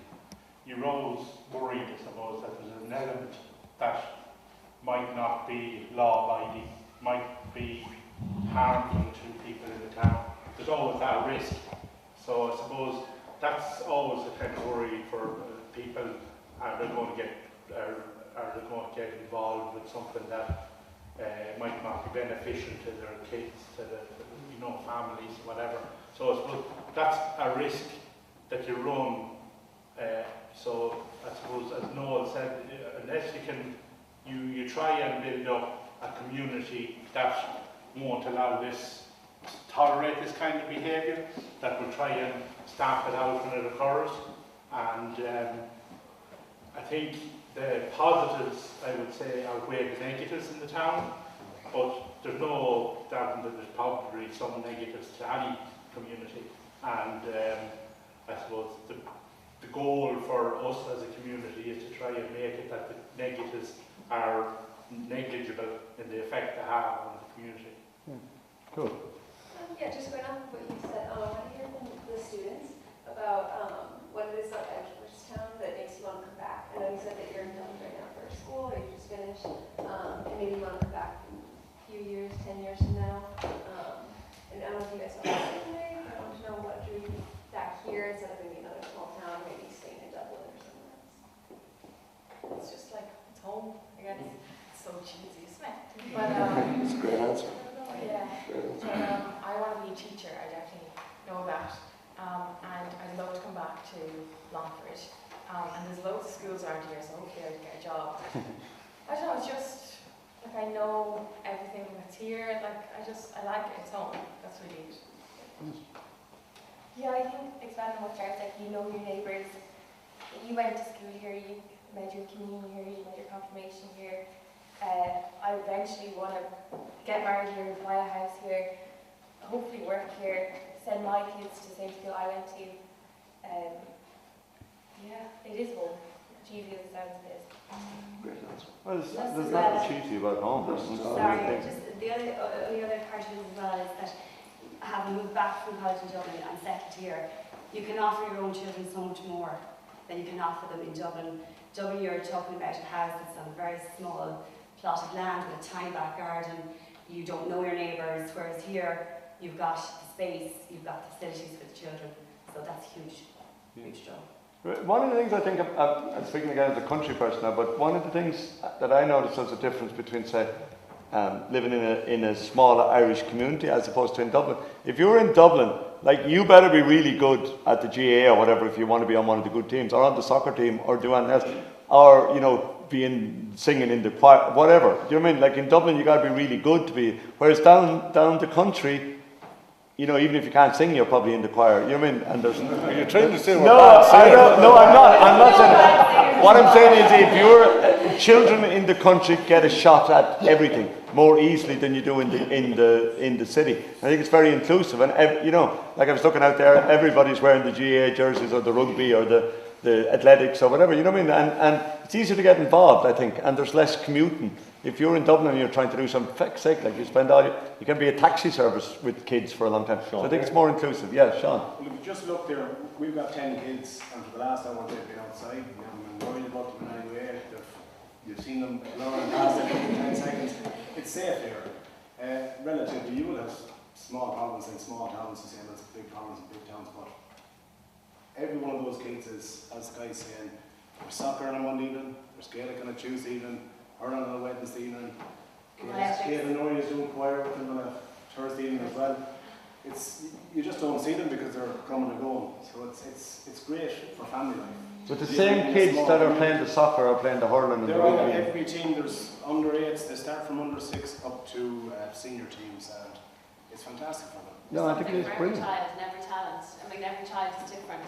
you're always worried, I suppose, that there's an element that might not be law-abiding, might be harmful to people in the town. There's always that risk. So I suppose that's always a kind of worry for people. Are they going to get involved with something that might not be beneficial to their kids, to the families, whatever. So I suppose that's a risk that you run. So I suppose, as Noel said, unless you try and build up a community that won't allow this, tolerate this kind of behaviour, that will try and stamp it out when it occurs. And I think the positives, I would say, outweigh the negatives in the town, but there's no doubt that there's probably some negatives to any community. And I suppose the goal for us as a community is to try and make it that the negatives are negligible in the effect they have on the community. Cool. Yeah, just going off of what you said, I want to hear from the students about what it is about Edgeworthstown that makes you want to come back. I know you said that you're done right now for school, or you just finished, and maybe you want to come back in a few years, 10 years from now. And I don't know if you guys feel the same way. I want to know what drew you back here instead of maybe another small town, maybe staying in Dublin or somewhere else. It's just like, it's home, I guess. It's so cheesy, isn't it? But, it's a great answer. Yeah. But, I want to be a teacher, I definitely know that. And I'd love to come back to Longford. And there's loads of schools around here, so hopefully I'll get a job. I don't know, it's just, like, I know everything that's here, like, I like it, it's home. That's really it. Yeah, I think expanding what Jared said, you know your neighbours. You went to school here, you made your communion here, you made your confirmation here. I eventually want to get married here, buy a house here, hopefully work here, send my kids to the same school I went to. Yeah, it is home. Cheesy as it sounds, it is. Great answer. Well, there's nothing cheesy about home. Sorry, just the other part of it as well is that having moved back from college in Dublin and settled here, you can offer your own children so much more than you can offer them in Dublin. Dublin, you're talking about a house that's on a very small plot of land with a tiny back garden. You don't know your neighbours, whereas here you've got the space, you've got the facilities for the children. So that's huge, huge job. One of the things I think, I'm speaking again as a country person now, but one of the things that I notice as a difference between, say, living in a small Irish community as opposed to in Dublin. If you're in Dublin, like, you better be really good at the GAA or whatever if you want to be on one of the good teams, or on the soccer team, or do anything else, or, you know, singing in the choir, whatever. Do you know what I mean? Like, in Dublin, you got to be really good to be. Whereas down the country, you know, even if you can't sing, you're probably in the choir. You know what I mean? And there's. Are you trying to say No, I don't. No, I'm not. I'm not saying that. What I'm saying is, if your children in the country get a shot at everything more easily than you do in the city, I think it's very inclusive. And you know, like I was looking out there, everybody's wearing the GA jerseys or the rugby or the athletics or whatever. You know what I mean? And it's easier to get involved, I think. And there's less commuting. If you're in Dublin and you're trying to do some fuck's sake, like you spend you can be a taxi service with kids for a long time. So I think it's more inclusive. Yeah, Sean. Well, if you just look there, we've got 10 kids, and for the last hour they've been outside. I'm worried about them in any way. You've seen them learn past every 10 seconds. It's safe here. Relatively, you will have small problems in small towns, the same as big towns and big towns, but every one of those kids is, as the guy's saying, there's soccer on a Monday evening, there's Gaelic on a Tuesday evening, hurling on a Wednesday evening, Carmel Noone is doing choir with them on a Thursday evening as well. You just don't see them because they're coming and going, so it's great for family life. But the same kids that are playing the soccer are playing the hurling and the rugby. Every team, there's under 8s, they start from under 6 up to senior teams, and it's fantastic for them. No, I think it is brilliant. Every child and every talent. I mean, every child is different.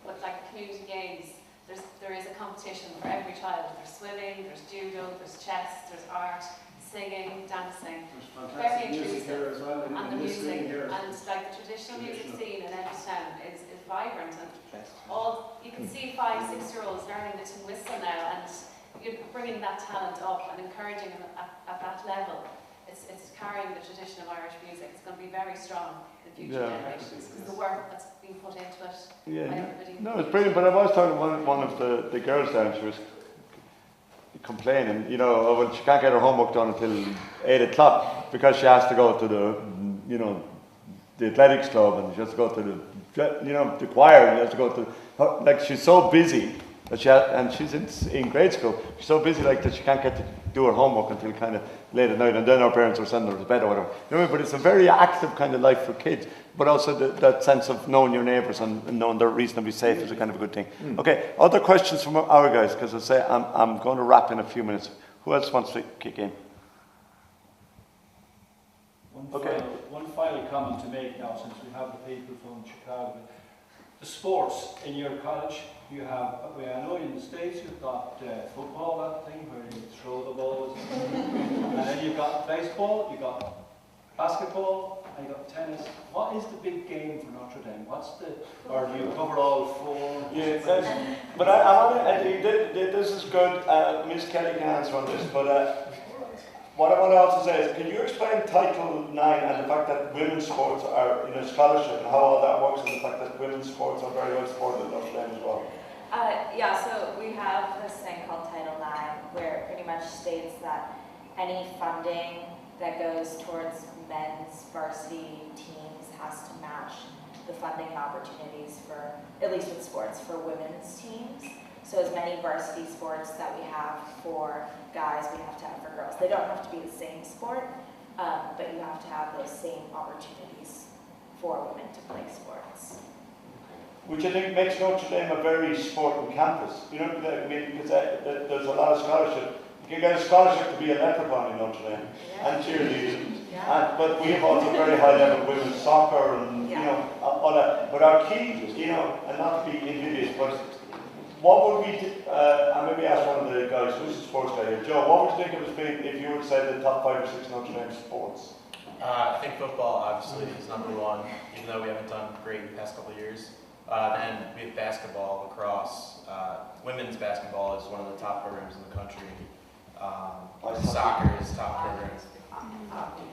But like community games, there is a competition for every child. There's swimming, there's judo, there's chess, there's art, singing, dancing. There's fantastic music here as well. And the music, and like the traditional music scene in Edgestown is vibrant, and you can see 5, 6-year-olds learning the tin whistle now, and you're bringing that talent up and encouraging them at that level. It's carrying the tradition of Irish music. It's going to be very strong in future generations because the work that's being put into it by everybody. No, it's brilliant. But I was talking to one of the girls there, and she was complaining, you know, when she can't get her homework done until 8 o'clock because she has to go to the athletics club, and she has to go to the choir, and she has to go to, like, she's so busy that and she's in grade school. She's so busy like that she can't get to do her homework until kind of late at night, and then her parents are sending her to bed or whatever. You know, but it's a very active kind of life for kids, but also that sense of knowing your neighbours and knowing they're reasonably safe is a kind of a good thing. Okay, other questions from our guys, because I say I'm going to wrap in a few minutes. Who else wants to kick in? One final comment to make now, since we have the people from Chicago. The sports in your college, you have, I know in the States you've got football, that thing where you throw the balls, and then you've got baseball, you've got basketball, and you've got tennis. What is the big game for Notre Dame? Or do you cover all 4? Yeah, but I want to, this is good, Ms. Kelly can answer on this, but what I want to also say is, can you explain Title IX and the fact that women's sports are in a scholarship and how all that works, and the fact that women's sports are very well supported in Notre Dame as well? Yeah, so we have this thing called Title IX, where it pretty much states that any funding that goes towards men's varsity teams has to match the funding and opportunities for, at least with sports, for women's teams. So as many varsity sports that we have for guys, we have to have for girls. They don't have to be the same sport, but you have to have those same opportunities for women to play sports. Which I think makes Notre Dame a very sporting campus. You know, I mean, because there's a lot of scholarship. You can get a scholarship to be a leprechaun in Notre Dame, and cheerleading. But we have also very high level women's soccer and you know all that. But our key, you know, and not to be invidious, but what would we do, and maybe ask one of the guys, who's the sports guy here, Joe, what would you think it would be if you were to say the top 5 or 6 Notre Dame sports? I think football obviously is number 1, even though we haven't done great in the past couple of years. Then we have basketball, lacrosse, women's basketball is one of the top programs in the country. Soccer is top program.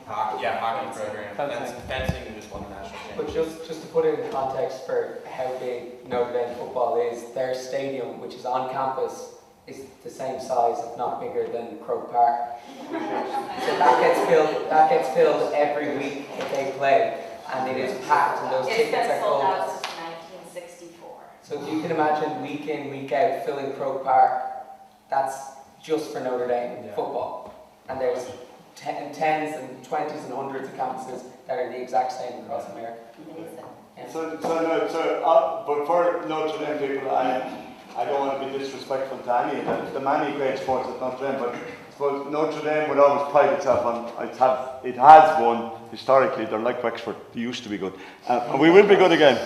Hockey program. Fencing just won the national championship. But just to put it in context for how big Notre Dame football is, their stadium, which is on campus, is the same size, if not bigger, than Croke Park. So that gets filled every week that they play, and it is packed, and those tickets are sold full. out since 1964. So if you can imagine week in, week out filling Croke Park, that's just for Notre Dame football. And there's tens and 20s and hundreds of campuses that are the exact same across America. But for Notre Dame people, I don't want to be disrespectful to any of the many great sports at Notre Dame, but suppose Notre Dame would always pride itself on, it has won historically. They're like Wexford, they used to be good. And we will be good again,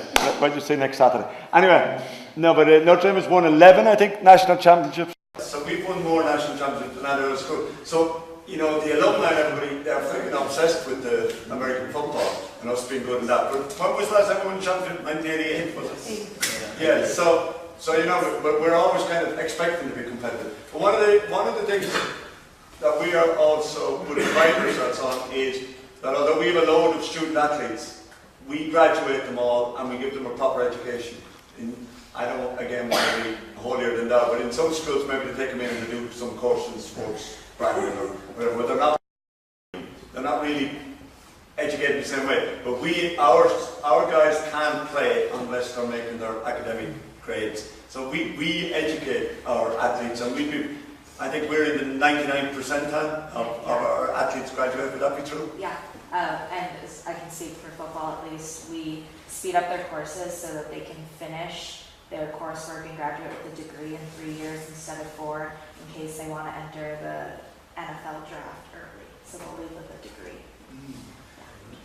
might just say next Saturday. Anyway, no, but Notre Dame has won 11, I think, national championships. So we've won more national championships than any other school. So, you know, the alumni and everybody, they're freaking obsessed with the American football and us being good in that. But when was the last time we won the championship? 1988, was it? Yeah, so you know, we're always kind of expecting to be competitive. But one of the things that we are also would pride ourselves on is that although we have a load of student athletes, we graduate them all and we give them a proper education. I don't, again, want to be holier than thou, but in some schools maybe they take them in and they do some course in sports, branding or whatever, but they're not really educated the same way. But our guys can't play unless they're making their academic grades. So we educate our athletes, and I think we're in the 99th percentile of our athletes graduate. Would that be true? Yeah, and as I can speak for football at least, we speed up their courses so that they can finish their coursework and graduate with a degree in 3 years instead of 4, in case they want to enter the NFL draft early. So they'll leave with a degree.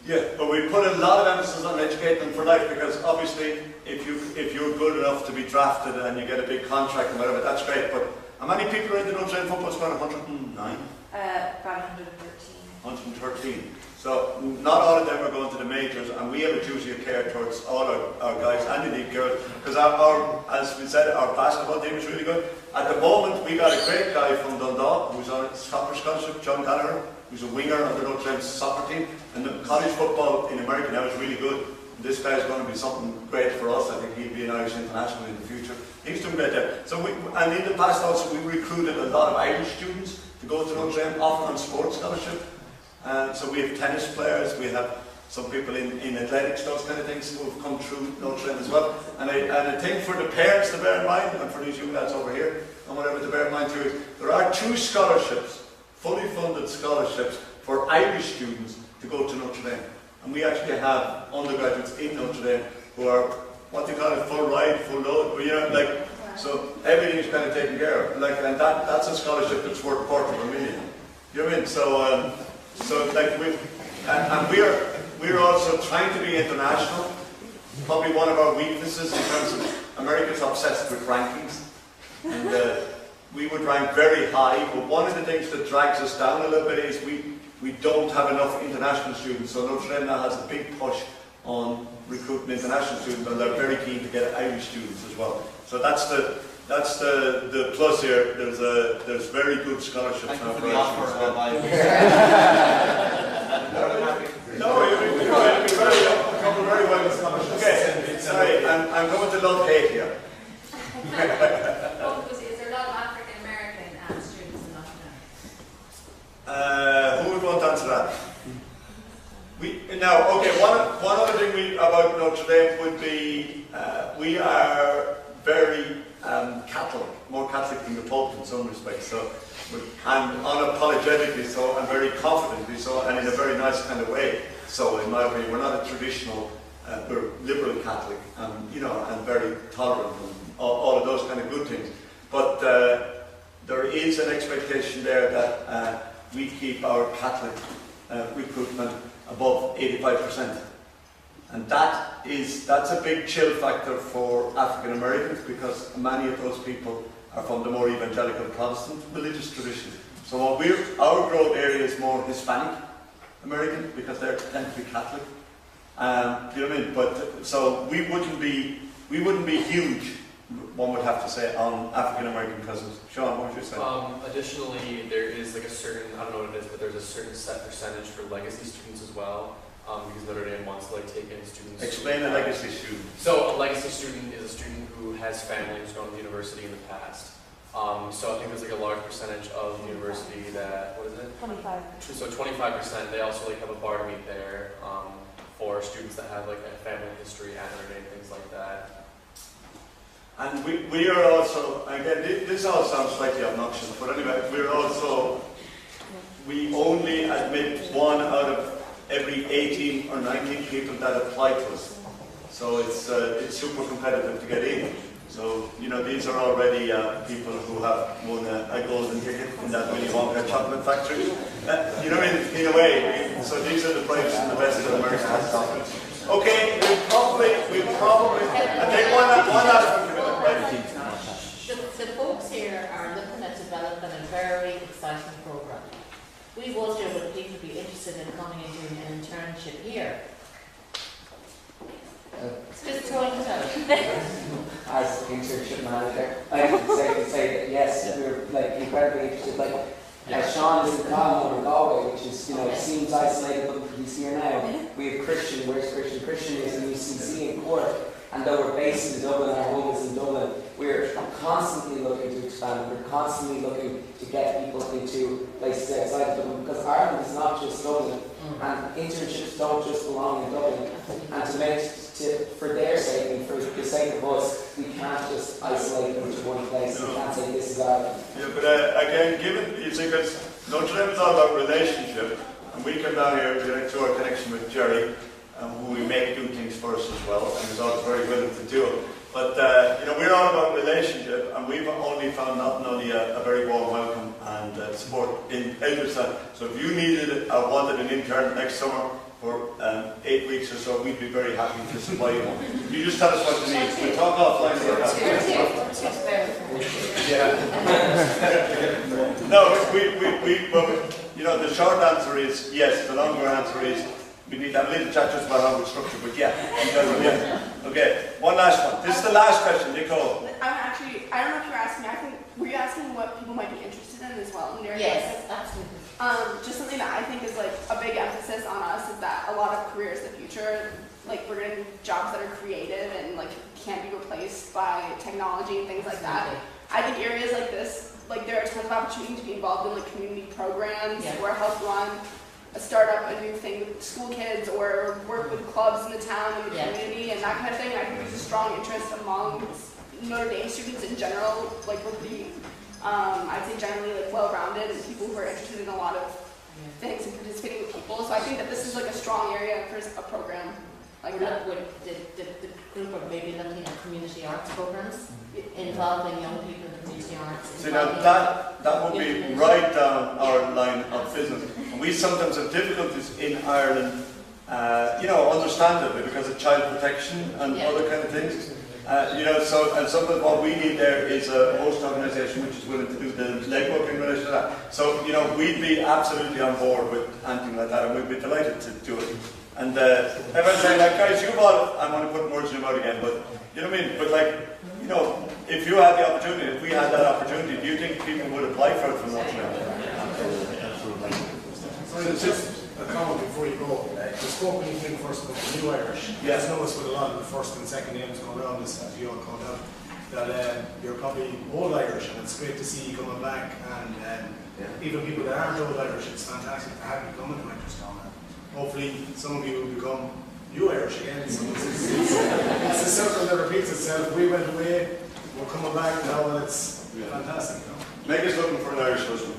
Yeah, but we put a lot of emphasis on educating them for life, because obviously if you're good enough to be drafted and you get a big contract and whatever, that's great. But how many people are in the Notre Dame football squad? 109? About 113. 113. So not all of them are going to the majors, and we have a duty of care towards all our guys and indeed girls, because as we said, our basketball team is really good. At the moment, we got a great guy from Dundalk who's on a soccer scholarship, John Gallagher, who's a winger on the Notre Dame soccer team, and the college football in America now is really good. This guy's going to be something great for us. I think he'll be an Irish international in the future. He's doing great there. So and in the past also, we recruited a lot of Irish students to go to Notre Dame, often on sports scholarship. So we have tennis players, we have some people in athletics, those kind of things, who have come through Notre Dame as well. And I think for the parents to bear in mind, and for these young lads over here, and whatever to bear in mind too, is there are 2 scholarships, fully funded scholarships, for Irish students to go to Notre Dame. And we actually have undergraduates in Notre Dame who are, what they call it, full ride, full load, you know, like, so everything is kind of taken care of. Like, and that's a scholarship that's worth $250,000. You know what I mean? So like we're also trying to be international. Probably one of our weaknesses in terms of America's obsessed with rankings, and we would rank very high. But one of the things that drags us down a little bit is we don't have enough international students. So Notre Dame now has a big push on recruiting international students, and they're very keen to get Irish students as well. So that's the plus here. There's very good scholarships now for Irish as well. No, you'll be very well with scholarships. Okay, sorry, I'm going to love hate here. Is there a lot of African American students in Notre Dame? Who would want to answer that? One other thing about Notre Dame would be we are very Catholic, more Catholic than the Pope in some respects. So, and unapologetically so, and very confidently so, and in a very nice kind of way. So, in my opinion, we're not a traditional, we're liberal Catholic, and and very tolerant, and all of those kind of good things. But there is an expectation there that we keep our Catholic recruitment above 85%. And that's a big chill factor for African Americans, because many of those people are from the more evangelical Protestant religious tradition. So our growth area is more Hispanic American, because they tend to be Catholic. Do you know what I mean? But so we wouldn't be huge, one would have to say, on African American presence. Sean, what would you say? Additionally, there is like a certain, I don't know what it is, but there's a certain set percentage for legacy students as well. Because Notre Dame wants to take in students. Explain a legacy student. So a legacy student is a student who has family who's gone to the university in the past. So I think there's like a large percentage of the university that, what is it? 25. So 25%. They also like have a bar to meet there for students that have like a family history at Notre Dame, things like that. And we are also, again, this all sounds slightly obnoxious, but anyway, we only admit 1 out of every 18 or 19 people that apply to us. So it's super competitive to get in. So, you know, these are already people who have won a golden ticket in that Willy Wonka chocolate factory. You know, in a way, so these are the brightest and the best that America has got. Okay, we probably, I think one last one. The folks here are looking at developing a very exciting program. We wonder would people be interested in coming and doing an internship here? Just throwing it out. As internship manager, I can say that yes, we're like incredibly interested. Like Sean is in Carmel Noone, Galway, which is, you know, seems isolated, but he's here now. We have Christian. Where's Christian? Christian is in UCC in Cork, and though we're based in Dublin, our home is in Dublin. We're constantly looking to expand. We're constantly looking to get people into places outside of Dublin, because Ireland is not just Dublin, and internships don't just belong in Dublin. And to make for their sake and for the sake of us, we can't just isolate them to one place. We can't say this is Ireland. Yeah, but again, given, you see, because Notre Dame is all about relationship, and we come down here through our connection with Jerry, who we make do things for us as well, and he's always very willing to do it. But, you know, we're all about relationship, and we've only found not only a very warm welcome and support in Edgeworth. So if you needed or wanted an intern next summer for 8 weeks or so, we'd be very happy to supply you one. You just tell us what you need. We'll talk offline about that. Yeah. No, you know, the short answer is yes. The longer answer is we need to have a little chat just about how we structure, but yeah. Okay, one last one. This is the last question, Nicole. I don't know if you're asking me, I think, were you asking what people might be interested in as well? Yes, absolutely. Just something that I think is like a big emphasis on us is that a lot of careers in the future, like we're going to need jobs that are creative and like can't be replaced by technology and things like that. I think areas like this, like there are tons of opportunity to be involved in like community programs or help run a startup, a new thing with school kids, or work with clubs in the town and the community and that kind of thing. I think there's a strong interest among Notre Dame students in general, like with the, I'd say generally like well-rounded and people who are interested in a lot of things and participating with people. So I think that this is like a strong area for a program like that. Would the group of maybe looking at community arts programs involving young people in community arts? See, now that would be right down our line of business. And we sometimes have difficulties in Ireland, you know, understandably because of child protection and other kind of things. You know, so and some of what we need there is a host organisation which is willing to do the legwork in relation to that. So, you know, we'd be absolutely on board with anything like that, and we'd be delighted to do it. And everyone's saying, like, guys, you've all, I'm going to put words in your mouth again, but you know what I mean? But like, you know, if you had the opportunity, if we had that opportunity, do you think people would apply for it from Notre Dame? Absolutely. So just a comment before you go. The spoken thing first about the New Irish. Yes. I noticed with a lot of the first and second names going around this, as you all called out, that you're probably old Irish, and it's great to see you coming back. And even people that aren't old Irish, it's fantastic to have you coming to Manchester. Hopefully, some of you will become new Irish again. So it's a circle that repeats itself. We went away, we're coming back now, and it's fantastic. Make us looking for an Irish husband.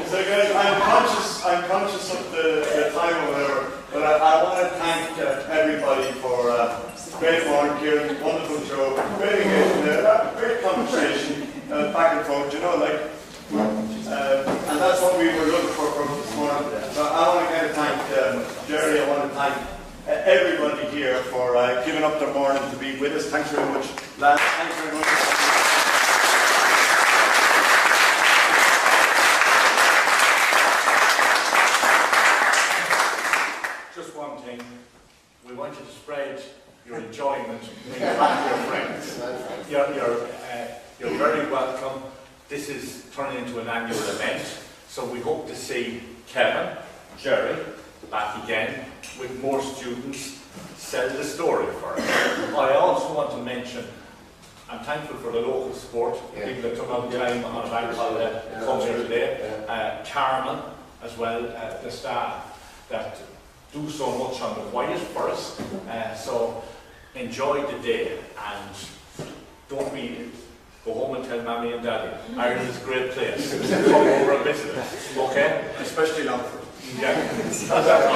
So guys, I'm conscious of the time or whatever, but I want to thank everybody for great morning, Ciarán, wonderful show, great engagement, great conversation, back and forth, you know, like, and that's what we were looking for from this morning. So I want to kind of thank Jerry, I want to thank everybody here for giving up their morning to be with us. Thanks very much, lads. Thanks very much. Just one thing, we want you to spread your enjoyment when you're back with your friends. You're very welcome. This is turning into an annual event, so we hope to see Kevin, Jerry, back again with more students. Sell the story for us. I also want to mention, I'm thankful for the local support, people that took out time on a bank holiday to come here today. Carmel as well, the staff that do so much on the quiet for us. So enjoy the day and don't go home and tell Mammy and Daddy. Ireland is a great place. Come over and visit us, okay? Especially Longford. Yeah.